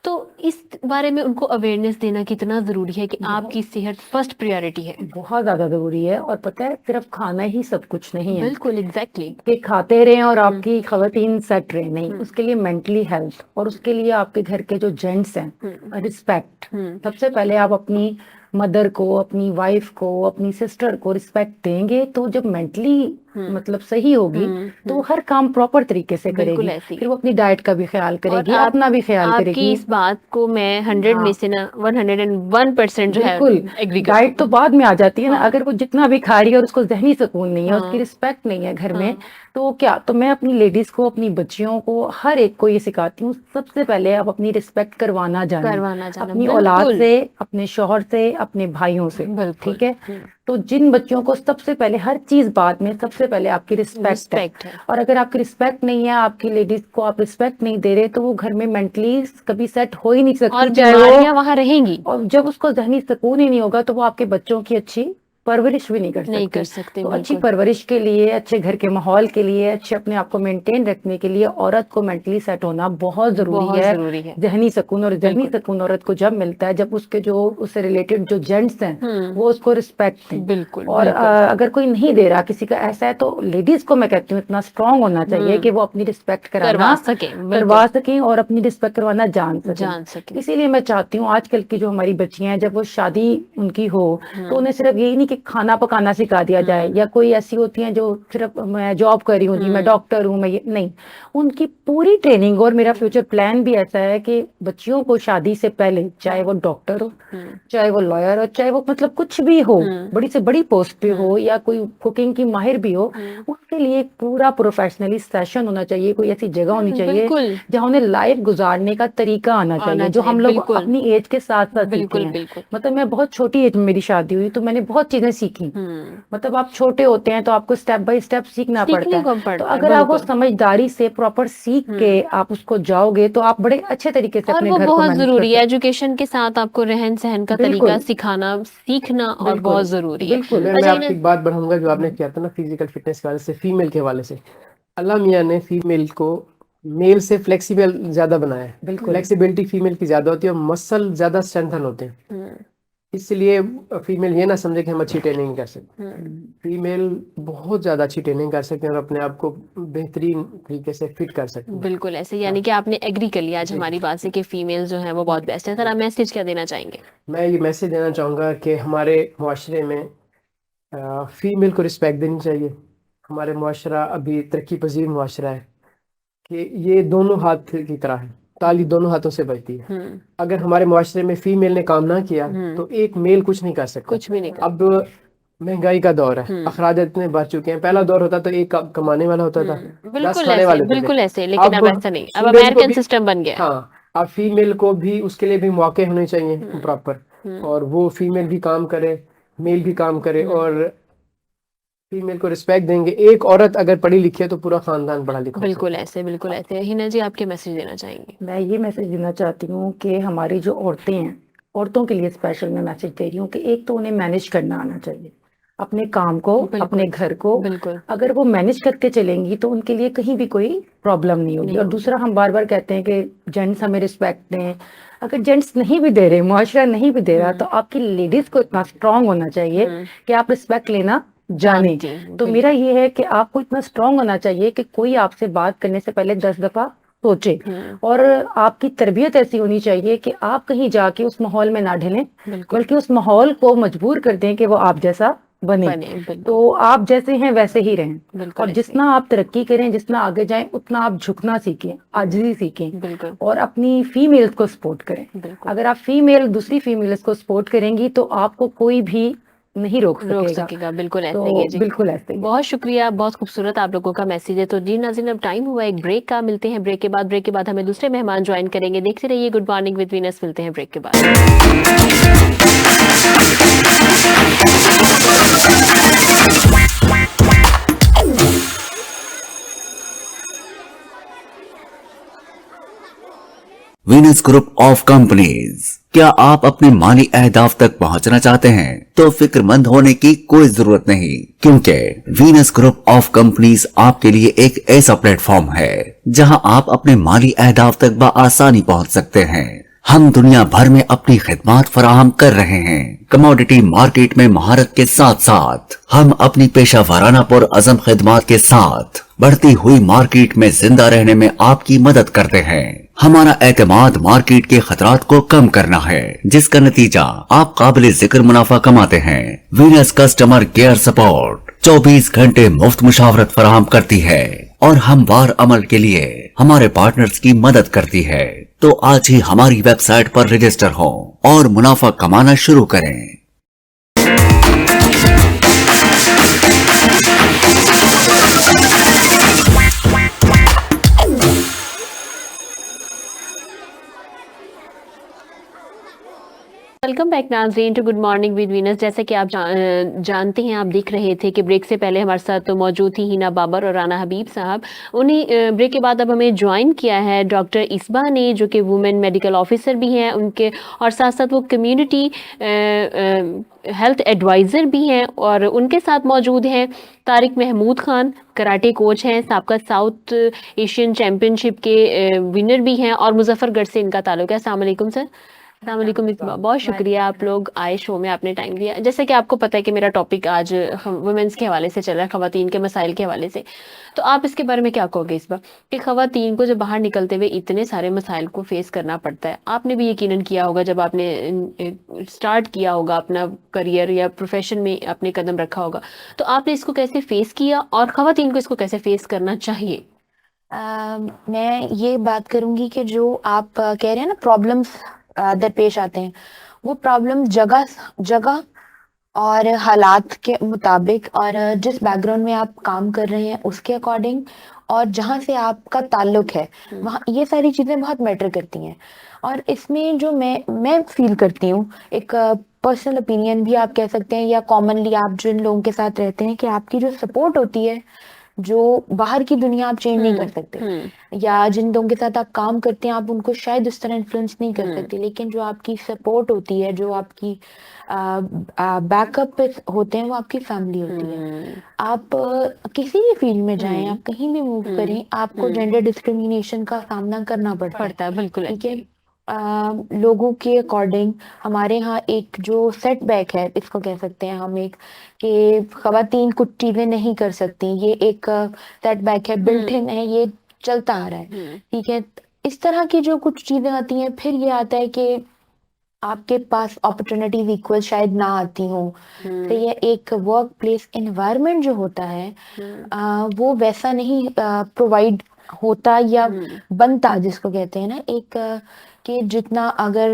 तो इस बारे में उनको अवेयरनेस देना कितना जरूरी है कि आपकी सेहत फर्स्ट प्रायोरिटी है? बहुत ज्यादा जरूरी है। और पता है, सिर्फ खाना ही सब कुछ नहीं है बिल्कुल, एग्जैक्टली। कि खाते रहें और आपकी खवातीन सेट रहे, नहीं। उसके लिए मेंटली हेल्थ, और उसके लिए आपके घर के जो जेंट्स हैं, रिस्पेक्ट। सबसे पहले आप अपनी मदर को, अपनी वाइफ को, अपनी सिस्टर को रिस्पेक्ट देंगे तो जब मेंटली मतलब सही होगी तो वो हर काम प्रॉपर तरीके से बिल्कुल करेगी। ऐसे ही। फिर वो अपनी डाइट का भी ख्याल और करेगी, आप अपना भी ख्याल आपकी करेगी। इस बात को मैं 100 में हाँ, से ना 101% जो है बिल्कुल। एग्री डाइट करती तो बाद में आ जाती है ना। हाँ। अगर वो जितना भी खा रही है और उसको जहनी सुकून नहीं है, उसकी हाँ, रिस्पेक्ट नहीं है घर में, हाँ, तो वो क्या। तो मैं अपनी लेडीज को, अपनी बच्चियों को, हर एक को ये सिखाती हूँ, सबसे पहले आप अपनी रिस्पेक्ट करवाना जाने, करवाना जाना। अपनी औलाद बिल्कुल, से, अपने शौहर से, अपने भाइयों से। बिल्कुल। ठीक है। तो जिन बच्चों को सबसे पहले, हर चीज बाद में, सबसे पहले आपकी रिस्पेक्ट है। रिस्पेक्ट है। और अगर आपकी रिस्पेक्ट नहीं है, आपकी लेडीज को आप रिस्पेक्ट नहीं दे रहे, तो वो घर में मेंटली कभी सेट हो ही नहीं और सकती, चाहे बीमारियां वो। वहां रहेंगी, और जब उसको जहनी सुकून ही नहीं होगा तो वो आपके बच्चों की अच्छी परवरिश भी नहीं कर नहीं कर सकती। सकते। तो अच्छी बिल्कुल, परवरिश के लिए, अच्छे घर के माहौल के लिए, अच्छे अपने आप को मेंटेन रखने के लिए औरत को मेंटली सेट होना बहुत जरूरी बहुत है। जरूरी है। जहनी सुकून, और जहनी बिल्कुल। सुकून औरत को जब मिलता है जब उसके जो उससे रिलेटेड जो जेंट्स हैं वो उसको रिस्पेक्ट दें। बिल्कुल, और बिल्कुल। अगर कोई नहीं दे रहा, किसी का ऐसा है, तो लेडीज को मैं कहती हूँ इतना स्ट्रांग होना चाहिए कि वो अपनी रिस्पेक्ट करवा सके। करवा सकें और अपनी रिस्पेक्ट करवाना जान जान सकें। सके। इसीलिए मैं चाहती हूँ आजकल की जो हमारी बच्चियां हैं, जब वो शादी उनकी हो तो उन्हें सिर्फ यही नहीं कि खाना पकाना सिखा दिया जाए, या कोई ऐसी होती हैं जो सिर्फ मैं जॉब कर रही हूँ जी, मैं डॉक्टर हूँ, मैं ये नहीं, उनकी पूरी ट्रेनिंग। और मेरा फ्यूचर प्लान भी ऐसा है कि बच्चियों को शादी से पहले, चाहे वो डॉक्टर हो, चाहे वो लॉयर हो, चाहे वो मतलब कुछ भी हो, बड़ी से बड़ी पोस्ट पे हो, या कोई कुकिंग की माहिर भी हो, उनके लिए एक पूरा प्रोफेशनली सेशन होना चाहिए, कोई ऐसी जगह होनी चाहिए बिल्कुल जहाँ उन्हें लाइफ गुजारने का तरीका आना चाहिए, जो हम लोग बिल्कुल अपनी एज के साथ साथ सीखते बिल्कुल हैं। बिल्कुल मतलब मैं बहुत छोटी एज में मेरी शादी हुई, तो मैंने बहुत चीजें सीखी। मतलब आप छोटे होते हैं तो आपको स्टेप बाय स्टेप सीखना पड़ता सीखने है। को तो पड़ता है अगर आप वो बिल्कुल समझदारी से प्रॉपर सीख के आप उसको जाओगे, तो आप बड़े अच्छे तरीके से और अपने वो घर को बहुत मैनेज कर जरूरी है सकते एजुकेशन के साथ आपको रहन सहन का हैं। तरीका बिल्कुल सिखाना सीखना और बिल्कुल बहुत जरूरी है बिल्कुल। मैं अच्छा आपकी एक बात बढ़ाऊंगा जो आपने किया था ना फिजिकल फिटनेस के हवाले से, फीमेल के हवाले से। अल्लाह मियाँ ने फीमेल को मेल से फ्लेक्सिबल ज्यादा बनाया है। बिल्कुल फ्लेक्सिबिलिटी फीमेल की ज्यादा होती है और मसल ज्यादा स्ट्रेंथन होते हैं। इसलिए फीमेल ये ना समझे कि हम अच्छी ट्रेनिंग कर सकते। फीमेल बहुत ज्यादा अच्छी ट्रेनिंग कर सकते हैं और अपने आप को बेहतरीन तरीके से फिट कर सकते हैं। बिल्कुल ऐसे, यानी कि आपने एग्री कर लिया आज जी। हमारी बात से कि फीमेल जो है वो बहुत बेस्ट है। सर आप मैसेज क्या देना चाहेंगे? मैं ये मैसेज देना चाहूँगा कि हमारे मुआशरे में फीमेल को रिस्पेक्ट देनी चाहिए। हमारे मुआशरा अभी तरक्की पजीर मुआशरा है कि ये दोनों हाथ की तरह है, ताली दोनों हाथों से बजती है। अगर हमारे मुआशरे में फीमेल ने काम ना किया तो एक मेल कुछ नहीं कर सकता। कुछ भी नहीं कर अब महंगाई का दौर है, अखराज इतने बढ़ चुके हैं। पहला दौर होता तो एक कमाने वाला होता था, 10 बिल्कुल खाने ऐसे वाले होते थे। बिल्कुल ऐसे, लेकिन अब अब ऐसा नहीं, अब फीमेल को अमेरिकन भी, सिस्टम बन गया है। हाँ, अब फीमेल को भी उसके लिए भी मौके होने चाहिए प्रॉपर, और वो फीमेल भी काम करे, मेल भी काम करे, और फीमेल को रिस्पेक्ट देंगे। एक औरत अगर पढ़ी लिखी है तो पूरा खानदान पढ़ा लिखा हो बिल्कुल सकता है। ऐसे बिल्कुल ऐसे। हिना जी आपके मैसेज देना चाहेंगे? मैं ये मैसेज देना चाहती हूँ कि हमारी जो औरतें हैं, औरतों के लिए स्पेशल मैं मैसेज दे रही हूँ कि एक तो उन्हें मैनेज करना आना चाहिए अपने काम को, बिल्कुल अपने घर को। बिल्कुल अगर वो मैनेज करते चलेंगी तो उनके लिए कहीं भी कोई प्रॉब्लम नहीं होगी। नहीं और होगी। दूसरा, हम बार बार कहते हैं कि जेंट्स हमें रिस्पेक्ट दें। अगर जेंट्स नहीं भी दे रहे, मुआशरा नहीं भी दे रहा, तो आपकी लेडीज को इतना स्ट्रांग होना चाहिए कि आप रिस्पेक्ट लेना जाने। जानती हूँ, तो मेरा ये है कि आपको इतना स्ट्रांग होना चाहिए कि कोई आपसे बात करने से पहले 10 दफा सोचे। और आपकी तरबियत ऐसी होनी चाहिए कि आप कहीं जाके उस माहौल में ना ढलें, बिल्कुल बल्कि उस माहौल को मजबूर कर दें कि वो आप जैसा बने। बने बिल्कुल तो आप जैसे हैं वैसे ही रहें। बिल्कुल और ऐसे जितना आप तरक्की करें, जितना आगे जाएं, उतना आप झुकना सीखें, आजिज़ी सीखें, बिल्कुल और अपनी फीमेल्स को सपोर्ट करें। बिल्कुल अगर आप फीमेल दूसरी फीमेल्स को सपोर्ट करेंगी तो आपको कोई भी नहीं रोक रोक सकेगा। सकेगा, बिल्कुल ऐसे तो ही है जी। बिल्कुल ऐसे ही है। बहुत शुक्रिया, बहुत खूबसूरत आप लोगों का मैसेज है। तो जी नाज़रीन, अब टाइम हुआ एक ब्रेक का, मिलते हैं ब्रेक के बाद। ब्रेक के बाद हमें दूसरे मेहमान ज्वाइन करेंगे। देखते रहिए गुड मॉर्निंग विद वीनस, मिलते हैं ब्रेक के बाद। Venus group of companies. क्या आप अपने माली अहदाफ तक पहुंचना चाहते हैं? तो फिक्रमंद होने की कोई जरूरत नहीं, क्योंकि वीनस ग्रुप ऑफ कंपनीज आपके लिए एक ऐसा प्लेटफॉर्म है जहां आप अपने माली अहदाफ तक बआसानी पहुंच सकते हैं। हम दुनिया भर में अपनी खिदमात फराहम कर रहे हैं। कमोडिटी मार्केट में महारत के साथ साथ हम अपनी पेशा वाराना पुर अज़म खिदमात के साथ बढ़ती हुई मार्केट में जिंदा रहने में आपकी मदद करते हैं। हमारा एतमाद मार्केट के खतरात को कम करना है, जिसका नतीजा आप काबिल जिक्र मुनाफा कमाते हैं। वीनस कस्टमर केयर सपोर्ट 24 घंटे मुफ्त मुशावरत फराहम करती है और हमवार अमल के लिए हमारे पार्टनर्स की मदद करती है। तो आज ही हमारी वेबसाइट पर रजिस्टर हो और मुनाफा कमाना शुरू करें। वेलकम बैक नाज़रीन to good morning with Venus. जैसे कि आप जानते हैं, आप देख रहे थे कि ब्रेक से पहले हमारे साथ तो मौजूद थी हिना बाबर और राना हबीब साहब। उन्हीं ब्रेक के बाद अब हमें ज्वाइन किया है डॉक्टर इस्बा ने, जो कि वुमेन मेडिकल ऑफिसर भी हैं उनके, और साथ साथ वो कम्युनिटी हेल्थ एडवाइज़र भी हैं। और उनके साथ मौजूद हैं तारिक महमूद खान, कराटे कोच हैं, साबका साउथ एशियन चैम्पियनशिप के विनर भी हैं, और मुजफ्फरगढ़ से इनका ताल्लुक है। अस्सलाम वालेकुम सर। अस्सलाम वालेकुम मिसबा, बहुत शुक्रिया आप लोग आए शो में, आपने टाइम दिया। जैसे कि आपको पता है कि मेरा टॉपिक आज वुमेन्स के हवाले से चल रहा है, ख़वातीन के मसाइल के हवाले से। तो आप इसके बारे में क्या कहोगे इस बार कि ख़वातीन को जब बाहर निकलते हुए इतने सारे मसाइल को फेस करना पड़ता है? आपने भी यकीनन किया होगा जब आपने स्टार्ट किया होगा अपना करियर या प्रोफेशन में आपने कदम रखा होगा, तो आपने इसको कैसे फेस किया और ख़वातीन को इसको कैसे फेस करना चाहिए? मैं ये बात करूंगी कि जो आप कह रहे हैं ना प्रॉब्लम्स दरपेश आते हैं, वो प्रॉब्लम जगह जगह और हालात के मुताबिक और जिस बैकग्राउंड में आप काम कर रहे हैं उसके अकॉर्डिंग और जहाँ से आपका ताल्लुक है वहाँ ये सारी चीज़ें बहुत मैटर करती हैं। और इसमें जो मैं फील करती हूँ, एक पर्सनल ओपिनियन भी आप कह सकते हैं या कॉमनली आप जिन लोगों के साथ रहते हैं, कि आपकी जो सपोर्ट होती है, जो बाहर की दुनिया आप चेंज नहीं कर सकते, या जिन लोगों के साथ आप काम करते हैं आप उनको शायद उस तरह इन्फ्लुएंस नहीं कर सकते, लेकिन जो आपकी सपोर्ट होती है, जो आपकी बैकअप होते हैं, वो आपकी फैमिली होती है। आप किसी भी फील्ड में जाएं, आप कहीं भी मूव करें, आपको जेंडर डिस्क्रिमिनेशन का सामना करना पड़ता है। बिल्कुल ठीक है। लोगों के अकॉर्डिंग हमारे यहाँ एक जो सेटबैक है, इसको कह सकते हैं हम, एक कि खवातीन कुछ चीजें नहीं कर सकती, ये एक सेटबैक है, बिल्ट इन है, ये चलता आ रहा है। ठीक है। इस तरह की जो कुछ चीजें आती हैं, फिर ये आता है कि आपके पास अपॉर्चुनिटीज इक्वल शायद ना आती हो, तो ये एक वर्क प्लेस एनवायरनमेंट जो होता है वो वैसा नहीं प्रोवाइड होता या बनता, जिसको कहते हैं ना एक कि जितना अगर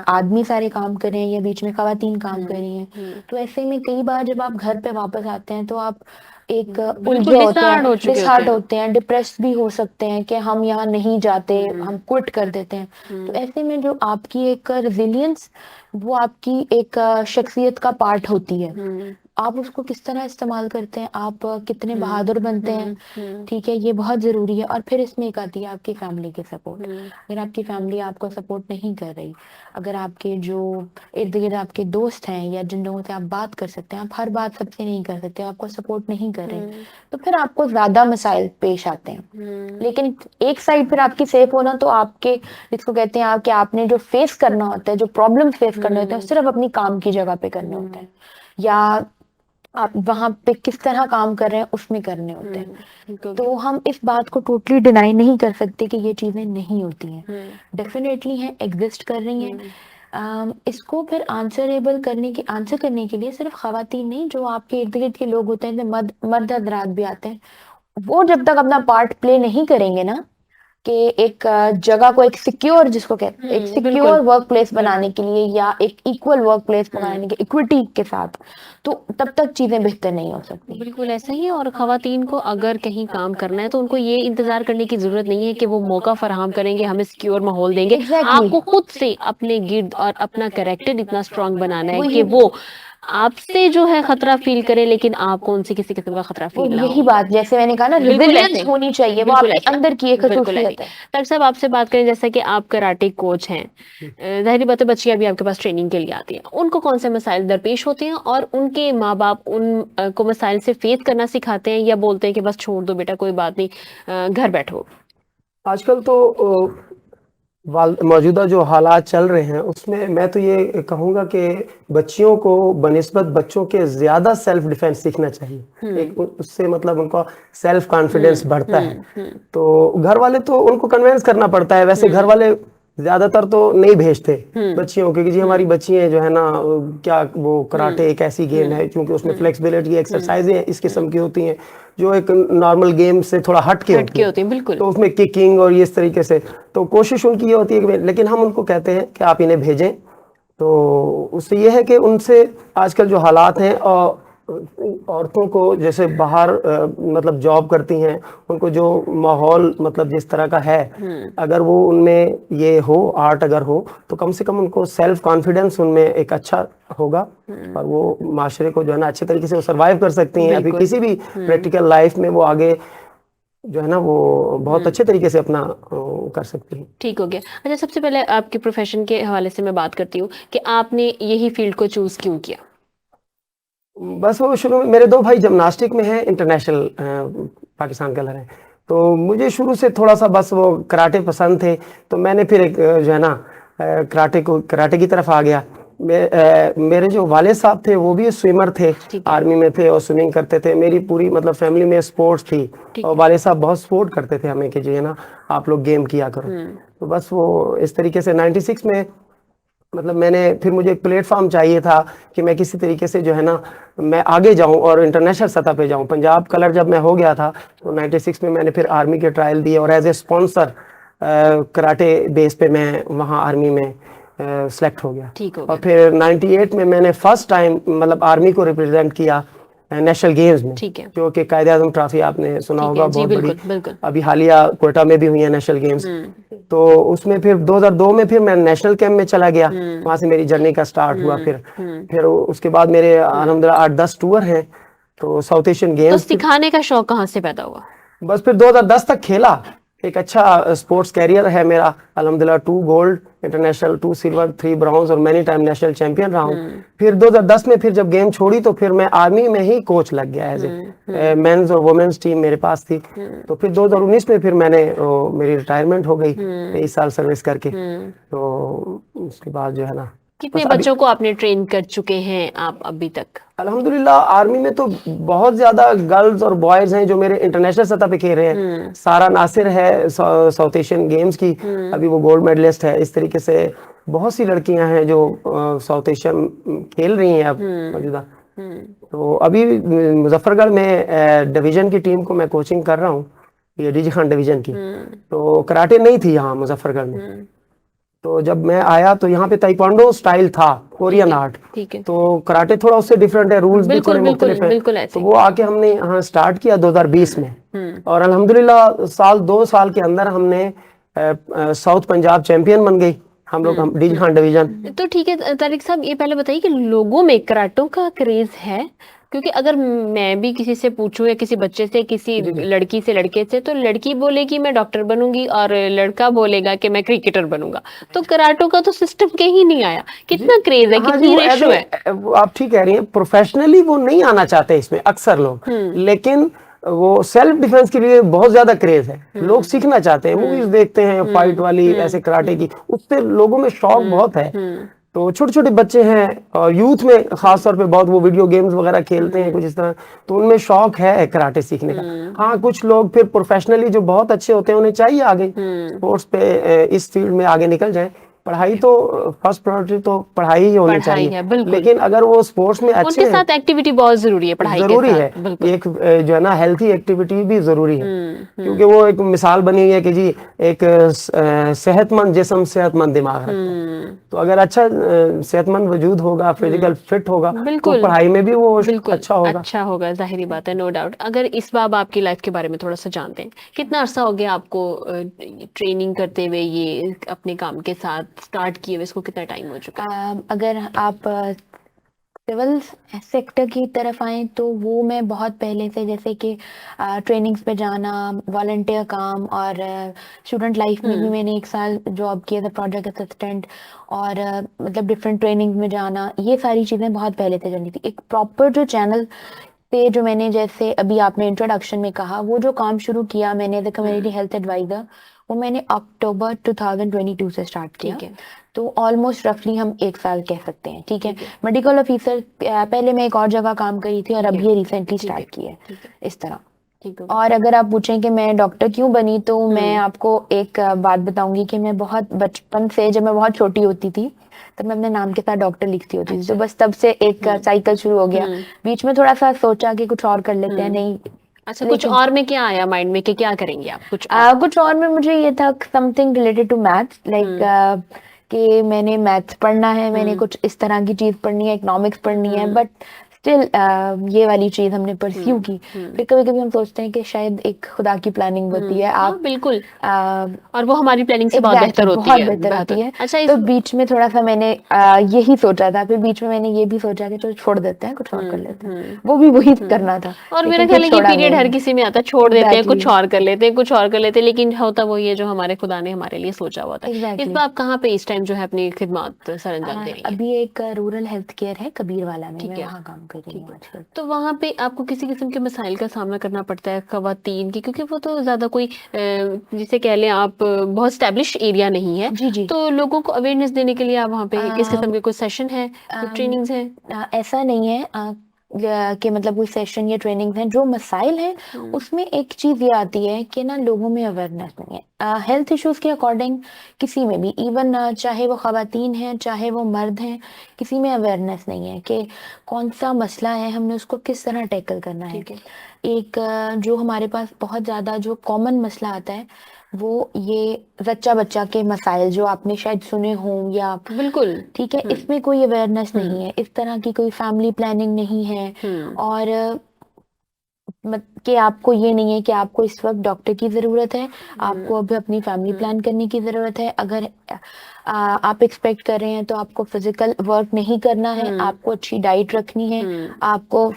आदमी सारे काम कर रहे हैं या बीच में खवातीन काम कर रही हैं, तो ऐसे में कई बार जब आप घर पे वापस आते हैं तो आप एक उलझे होते हैं, डिसहार्ट होते हैं, डिप्रेस भी हो सकते हैं कि हम यहाँ नहीं जाते, हम क्विट कर देते हैं। तो ऐसे में जो आपकी एक रेजिलियंस, वो आपकी एक शख्सियत का पार्ट होती है। आप उसको किस तरह इस्तेमाल करते हैं, आप कितने बहादुर बनते हैं, ठीक है, ये बहुत जरूरी है। और फिर इसमें एक आती है आपकी फैमिली की सपोर्ट। अगर आपकी फैमिली आपको सपोर्ट नहीं कर रही, अगर आपके जो इर्द गिर्द आपके दोस्त हैं या जिन लोगों से आप बात कर सकते हैं, आप हर बात सबसे नहीं कर सकते, आपको सपोर्ट नहीं कर रहे, तो फिर आपको ज्यादा मसाइल पेश आते हैं। लेकिन एक साइड फिर आपकी सेफ होना, तो आपके जिसको कहते हैं कि आपने जो फेस करना होता है, जो प्रॉब्लम फेस करने होते हैं, सिर्फ अपनी काम की जगह पे करने होते हैं, या आप वहां पे किस तरह काम कर रहे हैं उसमें करने होते हैं। तो हम इस बात को टोटली डिनाई नहीं कर सकते कि ये चीजें नहीं होती हैं, डेफिनेटली हैं, एग्जिस्ट कर रही हैं। इसको फिर आंसर करने के लिए सिर्फ खवातीन नहीं, जो आपके इर्द गिर्द के लोग होते हैं, मर्द हजरात भी आते हैं, वो जब तक अपना पार्ट प्ले नहीं करेंगे ना, कि एक जगह को एक सिक्योर, जिसको कहते हैं एक सिक्योर वर्क प्लेस बनाने के लिए, या एक इक्वल वर्क प्लेस बनाने के इक्विटी के साथ, तो तब तक चीजें बेहतर नहीं हो सकती। बिल्कुल ऐसा ही है। और खवातीन को अगर कहीं काम करना है तो उनको ये इंतजार करने की जरूरत नहीं है कि वो मौका फराहम करेंगे, हमें सिक्योर माहौल देंगे। आपको खुद से अपने गिर्द और अपना कैरेक्टर इतना स्ट्रांग बनाना है कि वो आपसे जो है खतरा फील करे, लेकिन आपको उनसे किसी किस्म का खतरा फील ना हो। यही बात, जैसे मैंने कहा ना, रेजिलियंस होनी चाहिए, वो आपके अंदर की एक खसूसियत है। डॉक्टर साहब, आपसे बात करें, जैसा कि आप कराटे कोच हैं, जाहिर बात है बच्चियां भी आपके पास ट्रेनिंग के लिए आती हैं, उनको कौन से मसाइल दरपेश होते हैं और उनके माँ बाप उन को मसाइल से फेस करना सिखाते हैं, या बोलते हैं कि बस छोड़ दो बेटा, कोई बात नहीं, घर बैठो? आजकल तो मौजूदा जो हालात चल रहे हैं उसमें मैं तो ये कहूँगा कि बच्चियों को बनिस्बत बच्चों के ज़्यादा सेल्फ डिफेंस सीखना चाहिए। एक उससे मतलब उनका सेल्फ कॉन्फिडेंस बढ़ता है। तो घर वाले तो उनको कन्विंस करना पड़ता है, वैसे घर वाले ज्यादातर तो नहीं भेजते बच्चियों के कि जी हमारी बच्चियां जो है ना, क्या वो कराटे एक ऐसी गेम है क्योंकि उसमें फ्लेक्सिबिलिटी एक्सरसाइजें इस किस्म की होती हैं जो एक नॉर्मल गेम से थोड़ा हट के होती है, बिल्कुल। तो उसमें किकिंग और इस तरीके से, तो कोशिश उनकी ये होती है कि लेकिन हम उनको कहते हैं कि आप इन्हें भेजें। तो उससे ये है कि उनसे आजकल जो हालात हैं, और औरतों को जैसे बाहर मतलब जॉब करती हैं, उनको जो माहौल मतलब जिस तरह का है, अगर वो उनमें ये हो, आर्ट अगर हो, तो कम से कम उनको सेल्फ कॉन्फिडेंस उनमें एक अच्छा होगा और वो माशरे को जो है ना अच्छे तरीके से वो सर्वाइव कर सकती हैं। अभी किसी भी प्रैक्टिकल लाइफ में वो आगे जो है ना वो बहुत अच्छे तरीके से अपना कर सकती है। ठीक हो गया। अच्छा, सबसे पहले आपके प्रोफेशन के हवाले से मैं बात करती हूँ कि आपने यही फील्ड को चूज क्यों किया? बस वो शुरू में मेरे दो भाई जिम्नास्टिक में हैं, इंटरनेशनल पाकिस्तान कलर हैं, तो मुझे शुरू से थोड़ा सा बस वो कराटे पसंद थे, तो मैंने फिर एक जो है ना कराटे की तरफ आ गया। मेरे जो वाले साहब थे वो भी स्विमर थे, ठीक है। आर्मी में थे और स्विमिंग करते थे। मेरी पूरी मतलब फैमिली में स्पोर्ट्स थी ठीक और वाले साहब बहुत सपोर्ट करते थे हमें कि जो है ना आप लोग गेम किया करो। तो बस वो इस तरीके से 96 में मतलब फिर मुझे एक प्लेटफॉर्म चाहिए था कि मैं किसी तरीके से जो है ना मैं आगे जाऊं और इंटरनेशनल सतह पे जाऊं। पंजाब कलर जब मैं हो गया था तो 96 में मैंने फिर आर्मी के ट्रायल दिए और as a sponsor karate base पे मैं वहाँ आर्मी में सेलेक्ट हो गया। ठीक हो और गया। फिर 98 में मैंने फर्स्ट टाइम मतलब आर्मी को रिप्रेजेंट किया नेशनल गेम्स में, ठीक है। जो कि कायदे आजम ट्रॉफी आपने सुना ठीक होगा, है, जी बहुत बड़ी बिल्कुल बिल्कुल। अभी हालिया कोटा में भी हुई है नेशनल गेम्स। तो उसमें फिर 2002 में फिर मैं नेशनल कैंप में चला गया, वहां से मेरी जर्नी का स्टार्ट हुआ। फिर उसके बाद मेरे अल्हम्दुलिल्लाह 8-10 टूर हैं। तो साउथ एशियन तो गेम्स सिखाने का शौक कहाँ से पैदा हुआ? बस फिर 2010 तक खेला। एक अच्छा स्पोर्ट्स कैरियर है मेरा अल्हम्दुलिल्लाह, 2 गोल्ड इंटरनेशनल, 2 सिल्वर, 3 ब्रॉन्ज और मैनी टाइम नेशनल चैंपियन रहा हूँ। फिर 2010 में फिर जब गेम छोड़ी तो फिर मैं आर्मी में ही कोच लग गया एज ए मेंस और वुमेन्स टीम मेरे पास थी। तो फिर 2019 में फिर मेरी रिटायरमेंट हो गई 23 साल सर्विस करके। तो उसके बाद जो है ना कितने बच्चों को आपने ट्रेन कर चुके हैं आप अभी तक? अल्हम्दुलिल्लाह आर्मी में तो बहुत ज्यादा गर्ल्स और बॉयज हैं जो मेरे इंटरनेशनल सतह पे खेल रहे हैं। सारा नासिर है साउथ एशियन गेम्स की, अभी वो गोल्ड मेडलिस्ट है। इस तरीके से बहुत सी लड़कियां हैं जो साउथ एशियन खेल रही हैं अब मौजूदा। तो अभी मुजफ्फरगढ़ में डिवीजन की टीम को मैं कोचिंग कर रहा हूँ, ये डीजी खान डिवीजन की। तो कराटे नहीं थी यहाँ मुजफ्फरगढ़ में। तो जब मैं आया तो यहाँ पे ताइक्वांडो स्टाइल था, कोरियन आर्ट। ठीक है। तो कराटे थोड़ा उससे डिफरेंट है, रूल्स भी बिल्कुल थोड़े बिल्कुल मुख्तलिफ हैं। बिल्कुल ऐसे तो वो आके हमने यहाँ स्टार्ट किया 2020 में और अल्हम्दुलिल्लाह 2 साल के अंदर हमने साउथ पंजाब चैंपियन बन गई हम डीजी खान डिवीजन। तो ठीक है तारिक साहब, ये पहले बताइए कि लोगों में कराटों का क्रेज है? क्योंकि अगर मैं भी किसी से पूछूं या किसी बच्चे से, किसी लड़की से, लड़के से, तो लड़की बोलेगी मैं डॉक्टर बनूंगी और लड़का बोलेगा कि मैं क्रिकेटर बनूंगा। तो कराटों का तो सिस्टम के ही नहीं आया। कितना क्रेज है, हाँ जी, कितनी वो रेशो है? वो आप ठीक कह रही हैं, प्रोफेशनली वो नहीं आना चाहते इसमें अक्सर लोग, लेकिन वो सेल्फ डिफेंस के लिए बहुत ज्यादा क्रेज है। लोग सीखना चाहते हैं, मूवीज देखते हैं फाइट वाली ऐसे कराटे की, उससे लोगों में शौक बहुत है। तो छोटे छोटे बच्चे हैं और यूथ में खास तौर पे बहुत वो वीडियो गेम्स वगैरह खेलते हैं कुछ इस तरह, तो उनमें शौक है कराटे सीखने का। हाँ, कुछ लोग फिर प्रोफेशनली जो बहुत अच्छे होते हैं उन्हें चाहिए आगे स्पोर्ट्स पे इस फील्ड में आगे निकल जाए। पढ़ाई तो फर्स्ट प्रायोरिटी तो पढ़ाई ही होनी पढ़ाई चाहिए है, बिल्कुल। लेकिन अगर वो स्पोर्ट्स में अच्छे उनके हैं, साथ एक्टिविटी बहुत जरूरी है, पढ़ाई के जरूरी साथ। है। बिल्कुल। एक जो है ना हेल्थी एक्टिविटी भी जरूरी है, क्योंकि वो एक मिसाल बनी हुई है कि जी एक सेहतमंद जिस्म सेहतमंद दिमाग रखता है। तो अगर अच्छा सेहतमंद वजूद होगा, फिजिकल फिट होगा, तो बिल्कुल। पढ़ाई में भी वो बिल्कुल अच्छा होगा। अच्छा होगा, जाहिर बात है, नो डाउट। अगर इस बार आपकी लाइफ के बारे में थोड़ा सा जानते हैं, कितना अरसा हो गया आपको ट्रेनिंग करते हुए, ये अपने काम के साथ स्टार्ट किए हुए, इसको कितना टाइम हो चुका है? अगर आप सिविल सेक्टर की तरफ आए तो वो मैं बहुत पहले से, जैसे कि ट्रेनिंग्स पे जाना, वॉलंटियर काम, और स्टूडेंट लाइफ में भी मैंने 1 साल जॉब किया था प्रोजेक्ट असिस्टेंट, और मतलब डिफरेंट ट्रेनिंग में जाना, ये सारी चीज़ें बहुत पहले से चली थी। एक प्रॉपर जो चैनल पे जो मैंने, जैसे अभी आपने इंट्रोडक्शन में कहा, वो जो काम शुरू किया मैंने as a community health adviser, वो मैंने अक्टूबर 2022 से स्टार्ट किया। ठीक है। तो ऑलमोस्ट रफली हम 1 साल कह सकते हैं। ठीक है। मेडिकल ऑफिसर पहले मैं एक और जगह काम करी थी और अभी ये रिसेंटली स्टार्ट की है, इस तरह। ठीक है। और अगर आप पूछें कि मैं डॉक्टर क्यों बनी, तो मैं आपको एक बात बताऊंगी कि मैं बहुत बचपन से, जब मैं बहुत छोटी होती थी तब मैं अपने नाम के साथ डॉक्टर लिखती होती थी। तो बस तब से एक साइकिल शुरू हो गया। बीच में थोड़ा सा सोचा कि कुछ और कर लेते हैं, नहीं। अच्छा, कुछ और में क्या आया माइंड में कि क्या करेंगे आप? कुछ और में मुझे ये था something related to maths, like कि मैंने मैथ्स पढ़ना है, मैंने कुछ इस तरह की चीज पढ़नी है, इकोनॉमिक्स पढ़नी है, बट स्टिल ये वाली चीज हमने परस्यू की। फिर कभी कभी हम सोचते हैं कि शायद एक खुदा की प्लानिंग होती है। हाँ, आप बिल्कुल। और वो हमारी प्लानिंग से बहुत बेहतर होती बहुत है। बेहतर होती है। अच्छा, तो बीच में थोड़ा सा मैंने यही सोचा था, फिर बीच में मैंने ये भी सोचा कि चलो छोड़ देते हैं, कुछ और कर लेते हैं। वो भी वही करना था। और मेरा लेकिन ख्याल है फिर ये छोड़ा पीरियड नहीं। हर किसी में आता है, छोड़ देते हैं, कुछ Exactly. और कर लेते हैं, कुछ और कर लेते हैं, लेकिन होता वो ये जो हमारे खुदा ने हमारे लिए सोचा हुआ था। Exactly. इस बार आप कहाँ पे इस टाइम जो है अपनी खिदमत सर अंजाम दे रही हैं? अभी एक रूरल हेल्थ केयर है कबीरवाला में, मैं है। वहाँ काम कर रही हूँ आजकल। तो वहाँ पे आपको किसी किस्म के मसाइल का सामना करना पड़ता है ख़वातीन की, क्योंकि वो तो ज़्यादा कोई जिसे कह लें आप बहुत एस्टेब्लिश एरिया नहीं है, जी, जी। तो लोगों को अवेयरनेस देने के लिए आप वहाँ पे किस किस्म के कोई सेशन है, कोई अम, ट्रेनिंग्स हैं? ऐसा नहीं है कि मतलब कोई सेशन या ट्रेनिंग है। जो मसाइल हैं उसमें एक चीज़ ये आती है कि ना लोगों में अवेयरनेस नहीं है हेल्थ इश्यूज के अकॉर्डिंग। किसी में भी इवन चाहे वो ख़वातीन हैं चाहे वो मर्द हैं, किसी में अवेयरनेस नहीं है कि कौन सा मसला है, हमने उसको किस तरह टैकल करना है। ठीक है। एक जो हमारे पास बहुत ज़्यादा जो कॉमन मसला आता है वो ये जच्चा बच्चा के मसाइल जो आपने शायद सुने हों या बिल्कुल। ठीक है, इसमें कोई अवेयरनेस नहीं है, इस तरह की कोई फैमिली प्लानिंग नहीं है। हुँ। और कि आपको ये नहीं है कि आपको इस वक्त डॉक्टर की ज़रूरत है, आपको अभी अपनी फैमिली प्लान करने की ज़रूरत है। अगर आप एक्सपेक्ट कर रहे हैं तो आपको फिजिकल वर्क नहीं करना है, आपको अच्छी डाइट रखनी है, आपको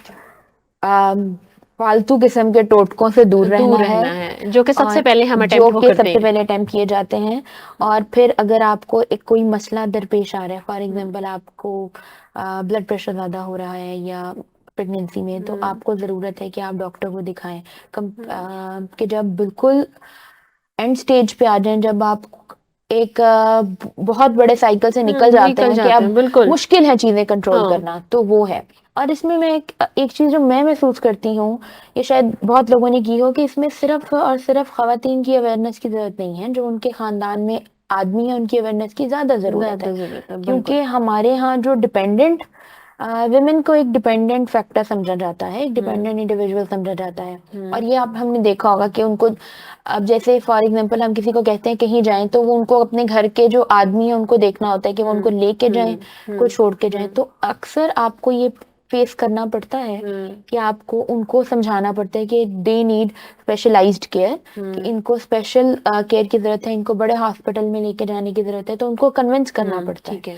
आम, फालतू किस्म के टोटकों से दूर रहना है, जो कि सबसे और पहले हम जो अटेम्प्ट वो कि करते सबसे हैं। पहले अटेम्प्ट किए जाते हैं। और फिर अगर आपको एक कोई मसला दरपेश आ रहा है, फॉर एग्जांपल आपको ब्लड प्रेशर ज़्यादा हो रहा है या प्रेगनेंसी में, तो आपको ज़रूरत है कि आप डॉक्टर को दिखाएं। कि जब बिल्कुल एंड स्टेज पे आ जाएं, जब आप एक बहुत बड़े साइकिल से निकल जाते हैं कि अब बिल्कुल। मुश्किल है चीज़ें कंट्रोल हाँ। करना, तो वो है। और इसमें मैं एक चीज़ जो मैं महसूस करती हूँ, ये शायद बहुत लोगों ने की हो, कि इसमें सिर्फ और सिर्फ ख़वातीन की अवेयरनेस की ज़रूरत नहीं है, जो उनके ख़ानदान में आदमी है उनकी अवेयरनेस की ज़्यादा ज़रूरत ज़्यादा है। ज़रूरत है, बिल्कुल। क्योंकि हमारे यहाँ जो डिपेंडेंट विमेन को एक डिपेंडेंट फैक्टर समझा जाता है, एक डिपेंडेंट इंडिविजुअल समझा जाता है। और ये आप हमने देखा होगा कि उनको अब जैसे फॉर एग्जांपल हम किसी को कहते हैं कहीं जाएं, तो वो उनको अपने घर के जो आदमी है उनको देखना होता है कि वो उनको लेके जाएं, को छोड़ के जाएं। तो अक्सर आपको ये फेस करना पड़ता है कि आपको उनको समझाना पड़ता है कि दे नीड स्पेशलाइज्ड केयर, कि इनको स्पेशल केयर की जरूरत है, इनको बड़े हॉस्पिटल में लेके जाने की जरूरत है। तो उनको कन्विंस करना पड़ता है। ठीक है।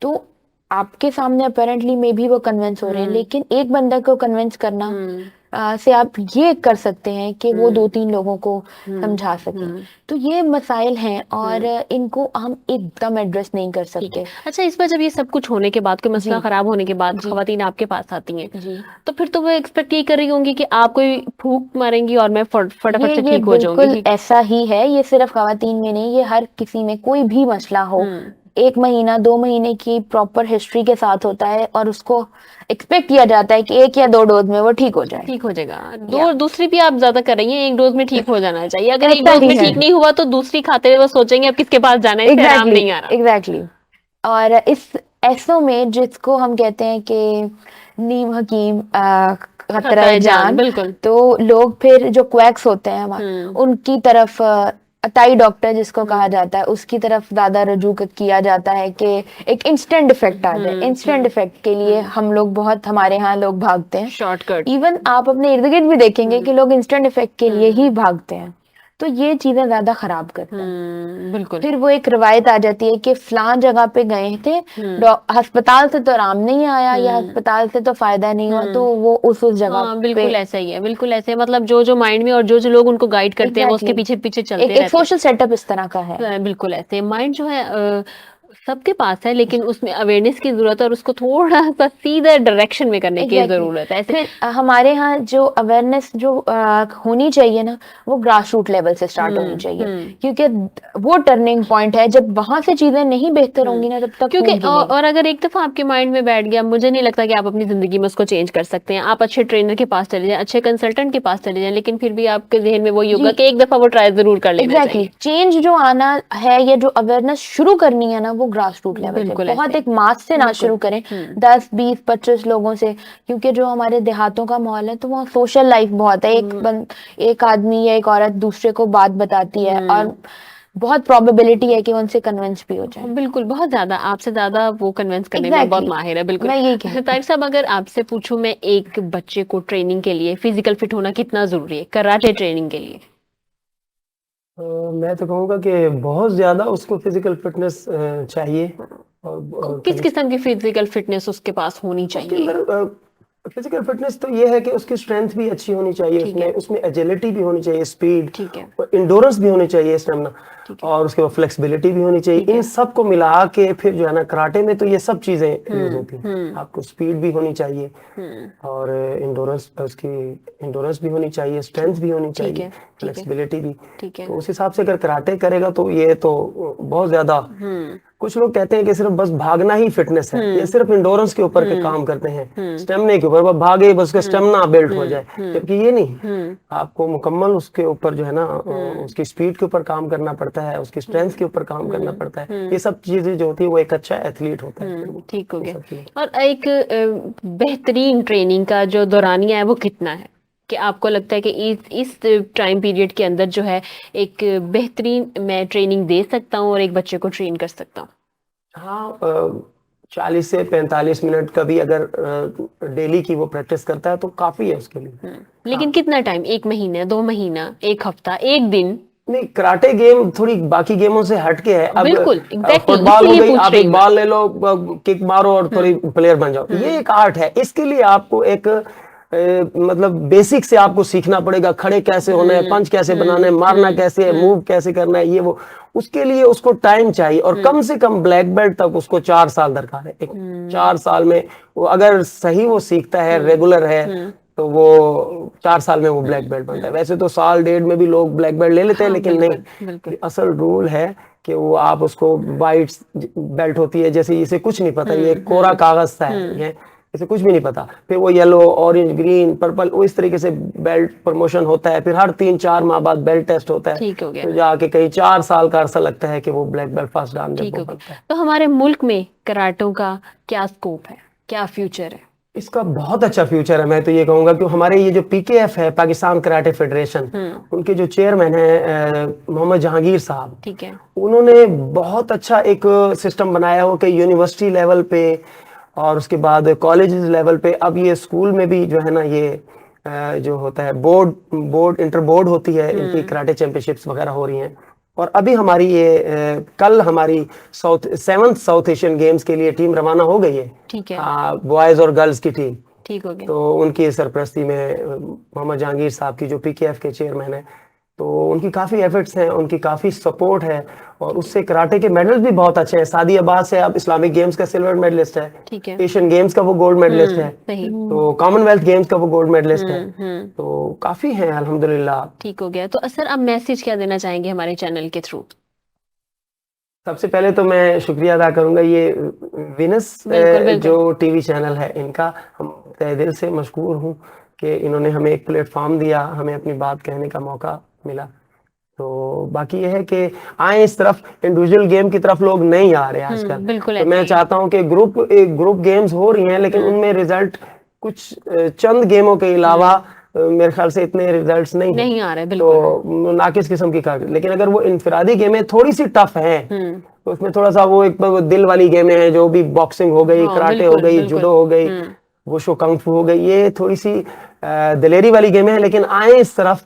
तो आपके सामने अपेरेंटली में भी वो कन्विंस हो रहे हैं, लेकिन एक बंदा को कन्विंस करना से आप ये कर सकते हैं कि वो 2-3 लोगों को समझा सकें। तो ये मसाइल हैं और इनको हम एकदम एड्रेस नहीं कर ठीक है। सकते। अच्छा, इस बार जब ये सब कुछ होने के बाद, कोई मसला जी। खराब होने के बाद जी। ख़वातीन आपके पास आती हैं, जी, तो फिर तो वो एक्सपेक्ट ये कर रही होंगी कि आप कोई फूंक मारेंगी और मैं फटाफट से ये ठीक हो बिल्कुल जाऊंगी। ऐसा ही है। ये सिर्फ ख़वातीन में नहीं, ये हर किसी में कोई भी मसला हो, 1 महीना 2 महीने की प्रॉपर हिस्ट्री के साथ होता है और उसको एक्सपेक्ट किया जाता है कि 1 या 2 डोज में वो ठीक हो जाए। ठीक हो जाएगा। दूसरी भी आप ज्यादा कर रही हैं, 1 डोज में ठीक हो जाना चाहिए। अगर 1 ऐसा डोज ही में है। ठीक नहीं हुआ तो दूसरी खाते हुए वो सोचेंगे अब किसके पास जाना है, इससे आराम एग्जैक्टली, नहीं आ रहा। एग्जैक्टली। और इस ऐसों में जिसको हम कहते हैं कि नीम हकीम खतरा जान, बिल्कुल। तो लोग फिर जो क्वैक्स होते हैं हमारे, उनकी तरफ अताई डॉक्टर जिसको कहा जाता है, उसकी तरफ ज्यादा रुजू किया जाता है कि एक इंस्टेंट इफेक्ट आ जाए। इंस्टेंट इफेक्ट के लिए हम लोग बहुत, हमारे यहाँ लोग भागते हैं। शॉर्टकट। इवन आप अपने इर्द गिर्द भी देखेंगे कि लोग इंस्टेंट इफेक्ट के लिए ही भागते हैं। तो ये चीजें ज्यादा खराब करते हैं। बिल्कुल। फिर वो एक रवायत आ जाती है कि फलां जगह पे गए थे, अस्पताल से तो आराम नहीं आया या अस्पताल से तो फायदा नहीं हुआ, तो वो उस जगह हाँ, पे बिल्कुल ऐसा ही है, बिल्कुल ऐसे। मतलब जो जो माइंड में और जो जो लोग उनको गाइड करते हैं वो उसके Exactly. पीछे पीछे चलते एक रहते हैं। सोशल सेटअप इस तरह का है। बिल्कुल ऐसे माइंड जो है सबके पास है, लेकिन उसमें अवेयरनेस की जरूरत है और उसको थोड़ा सा सीधा डायरेक्शन में करने की Exactly. जरूरत है। ऐसे फिर हमारे यहाँ जो अवेयरनेस जो होनी चाहिए ना, वो ग्रास रूट लेवल से स्टार्ट होनी चाहिए, क्योंकि वो टर्निंग पॉइंट है। जब वहां से चीजें नहीं बेहतर होंगी ना, तब तक क्योंकि होंगी नहीं। और अगर एक दफा आपके माइंड में बैठ गया, मुझे नहीं लगता कि आप अपनी जिंदगी में उसको चेंज कर सकते हैं। आप अच्छे ट्रेनर के पास चले जाएं, अच्छे कंसल्टेंट के पास चले जाएं, लेकिन फिर भी आपके जहन में वही होगा कि एक दफा वो ट्राई जरूर कर लेना एग्जैक्टली। चेंज जो आना है या जो अवेयरनेस शुरू करनी है ना, वो ग्रास रूट लेवल पे, बहुत एक मास से ना शुरू करें, 10 20 25 लोगों से। क्योंकि जो हमारे देहातों का माहौल है, तो वहाँ सोशल लाइफ बहुत है। एक आदमी या एक औरत दूसरे को बात बताती है और बहुत प्रोबेबिलिटी है कि वो उनसे कन्विंस भी हो जाए। बिल्कुल, बहुत ज्यादा, आपसे ज्यादा वो कन्विंस करने में बहुत माहिर है। बिल्कुल, मैं यही कहती तारिक साहब, अगर आपसे पूछूं मैं, एक बच्चे को ट्रेनिंग के लिए फिजिकल फिट होना कितना जरूरी है, कराटे ट्रेनिंग के लिए? मैं तो कहूँगा कि बहुत ज्यादा उसको फिजिकल फिटनेस चाहिए। और किस किस्म की फिजिकल फिटनेस उसके पास होनी उसके चाहिए? अंदर फिजिकल फिटनेस तो ये है कि उसकी स्ट्रेंथ भी अच्छी होनी चाहिए, ठीक है। उसमें एजिलिटी भी होनी चाहिए, स्पीड ठीक है। और इंडोरेंस भी होनी चाहिए, स्टेमिना, ठीक है। और उसके बाद फ्लेक्सिबिलिटी भी होनी चाहिए। ठीक है। इन सब को मिला के फिर जो है ना कराटे में तो ये सब चीजें यूज होती हैं। आपको स्पीड भी होनी चाहिए और इंडोरेंस भी होनी चाहिए, स्ट्रेंथ भी होनी ठीक है, चाहिए, ठीक है। फ्लेक्सिबिलिटी भी। ठीक है। तो उस हिसाब से अगर कराटे करेगा तो ये तो बहुत ज्यादा। कुछ लोग कहते हैं कि सिर्फ बस भागना ही फिटनेस है, ये सिर्फ इंडोरेंस के ऊपर के काम करते हैं, स्टेमिना के ऊपर, बस भागे बस उसका स्टेमिना बिल्ड हो जाए, जबकि ये नहीं। आपको मुकम्मल उसके ऊपर जो है ना उसकी स्पीड के ऊपर काम करना पड़ता है, उसकी स्ट्रेंथ के ऊपर काम करना पड़ता है। ये सब चीजें जो होती है वो एक अच्छा एथलीट होता है। ठीक हो ये गया। सब चीजें। और एक बेहतरीन ट्रेनिंग का जो दौरानिया है वो कितना है कि आपको लगता है कि इस टाइम पीरियड के अंदर जो है एक बेहतरीन मैं ट्रेनिंग दे सकता हूँ और एक बच्चे को ट्रेन कर सकता हूँ? हाँ, 40 से 45 मिनट का भी अगर डेली की वो प्रैक्टिस करता है तो काफी है उसके लिए। लेकिन कितना टाइम? 1 महीना, 2 महीना, 1 हफ्ता, 1 दिन? नहीं, कराटे गेम थोड़ी बाकी गेमों से हटके है। अब बिल्कुल, exactly, फुटबॉल हो इसीलिए गई, पूछ आप रही एक हूँ बॉल ले लो, किक मारो और थोड़ी प्लेयर बन जाओ, ये एक आर्ट है। इसके लिए आपको एक मतलब बेसिक से आपको सीखना पड़ेगा, खड़े कैसे होना है, पंच कैसे बनाना है, मारना कैसे है, मूव कैसे करना है, ये वो। उसके लिए उसको टाइम चाहिए और कम से कम ब्लैक बेल्ट तक उसको 4 साल दरकार है। 4 साल में वो अगर सही वो सीखता है, रेगुलर है, तो वो 4 साल में वो ब्लैक बेल्ट बनता है। वैसे तो साल डेढ़ में भी लोग ब्लैक बेल्ट ले लेते हैं, लेकिन नहीं, असल रूल है कि वो आप उसको वाइट बेल्ट होती है, जैसे इसे कुछ नहीं पता, ये कोरा कागज सा है, ये इसे कुछ भी नहीं पता, फिर वो येलो, ऑरेंज, ग्रीन, पर्पल, वो इस तरीके से बेल्ट प्रमोशन होता है। फिर हर 3-4 माह बाद बेल्ट टेस्ट होता है, ठीक हो गया। तो जाके कहीं 4 साल का अरसा लगता है कि वो ब्लैक बेल्ट फर्स्ट डान जब ठीक वो हो गया। बनता है। तो हमारे मुल्क में कराटों का क्या स्कोप है, क्या फ्यूचर है? इसका बहुत अच्छा फ्यूचर है। मैं तो ये कहूंगा कि हमारे ये जो पीकेएफ है, पाकिस्तान कराटे फेडरेशन, उनके जो चेयरमैन है मोहम्मद जहांगीर साहब, ठीक है। उन्होंने बहुत अच्छा एक सिस्टम बनाया हो कि यूनिवर्सिटी लेवल पे और उसके बाद कॉलेज लेवल पे, अब ये स्कूल में भी जो है ना ये जो होता है बोर्ड इंटर बोर्ड होती है, इनकी कराटे चैंपियनशिप्स वगैरह हो रही हैं। और अभी हमारी ये कल हमारी 7th साउथ एशियन गेम्स के लिए टीम रवाना हो गई है, ठीक है। बॉयज और गर्ल्स की टीम। ठीक हो गया। तो उनकी सरपरस्ती में मोहम्मद जहांगीर साहब की जो पीकेएफ के चेयरमैन है, तो उनकी काफ़ी एफर्ट्स हैं, उनकी काफ़ी सपोर्ट है और उससे कराटे के मेडल्स भी बहुत अच्छे हैं। सादी अब्बास है, अब इस्लामिक गेम्स का सिल्वर मेडलिस्ट है, ठीक है। एशियन गेम्स का वो गोल्ड मेडलिस्ट है, सही। तो कॉमनवेल्थ गेम्स का वो गोल्ड मेडलिस्ट है, तो काफ़ी हैं अल्हम्दुलिल्लाह। ठीक हो गया। तो सर, अब मैसेज क्या देना चाहेंगे हमारे चैनल के थ्रू? सबसे पहले तो मैं शुक्रिया अदा करूंगा ये विनस बिल्कुल। जो टीवी चैनल है, इनका हम तहे दिल से मशकूर हूँ कि इन्होंने हमें एक प्लेटफॉर्म दिया, हमें अपनी बात कहने का मौका मिला। तो बाकी ये है कि आए इस तरफ, इंडिविजुअल गेम की तरफ लोग नहीं आ रहे आजकल। बिल्कुल तो मैं चाहता हूँ कि ग्रुप गेम्स हो रही हैं, लेकिन उनमें रिजल्ट कुछ चंद गेमों के अलावा मेरे ख्याल से इतने रिजल्ट्स नहीं आ रहे। बिल्कुल। तो नाकिस किस्म की कर, लेकिन अगर वो इनफिरादी गेमें थोड़ी सी टफ हैं, तो उसमें थोड़ा सा वो एक दिल वाली गेमें हैं, जो भी बॉक्सिंग हो गई, कराटे हो गई, जूडो हो गई, वुशु कंग फू हो गई, ये थोड़ी सी दिलेरी वाली गेमें हैं, लेकिन आए इस तरफ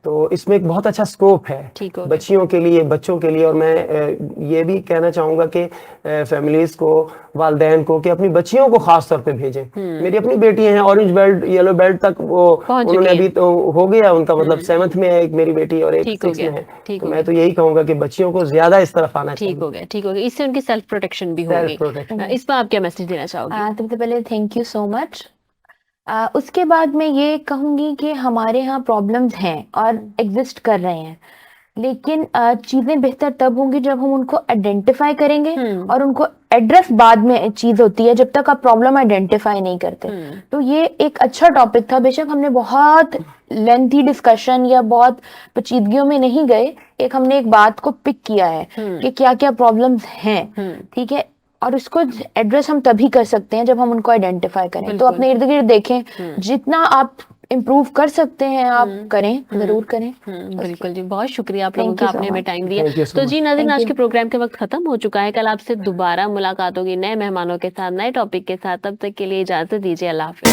तो इसमें एक बहुत अच्छा स्कोप है ठीक हो गया। बच्चियों के लिए, बच्चों के लिए। और मैं ये भी कहना चाहूंगा कि फैमिलीज को, वालदैन को, कि अपनी बच्चियों को खास तौर पे भेजें। मेरी अपनी बेटी हैं, ऑरेंज बेल्ट, येलो बेल्ट तक वो उन्होंने अभी तो हो गया उनका, मतलब 7th में है एक मेरी बेटी और एक 6th में है। तो मैं तो यही कहूंगा कि बच्चियों को ज्यादा इस तरफ आना चाहिए। ठीक हो गया। ठीक हो गया। इससे उनकी सेल्फ प्रोटेक्शन भी होगी। इस पर आप क्या मैसेज देना चाहोगे? सबसे पहले थैंक यू सो मच। उसके बाद मैं ये कहूंगी कि हमारे यहाँ प्रॉब्लम्स हैं और एग्जिस्ट कर रहे हैं, लेकिन चीजें बेहतर तब होंगी जब हम उनको आइडेंटिफाई करेंगे, और उनको एड्रेस बाद में चीज होती है, जब तक आप प्रॉब्लम आइडेंटिफाई नहीं करते। तो ये एक अच्छा टॉपिक था, बेशक हमने बहुत लेंथी डिस्कशन या बहुत पेचीदगियों में नहीं गए, एक हमने एक बात को पिक किया है कि क्या क्या प्रॉब्लम्स हैं, ठीक है, और उसको एड्रेस हम तभी कर सकते हैं जब हम उनको आइडेंटिफाई करें। तो अपने इर्द गिर्द देखें, जितना आप इम्प्रूव कर सकते हैं आप करें, जरूर करें। बिल्कुल जी, बहुत शुक्रिया आप लोगों Thank का, you so आपने हमें much. टाइम दिया। Thank you so तो much. जी नाज़रीन, Thank आज you. के प्रोग्राम के वक्त खत्म हो चुका है। कल आपसे दोबारा मुलाकात होगी नए मेहमानों के साथ, नए टॉपिक के साथ। तब तक के लिए इजाजत दीजिए। अल्लाह हाफिज।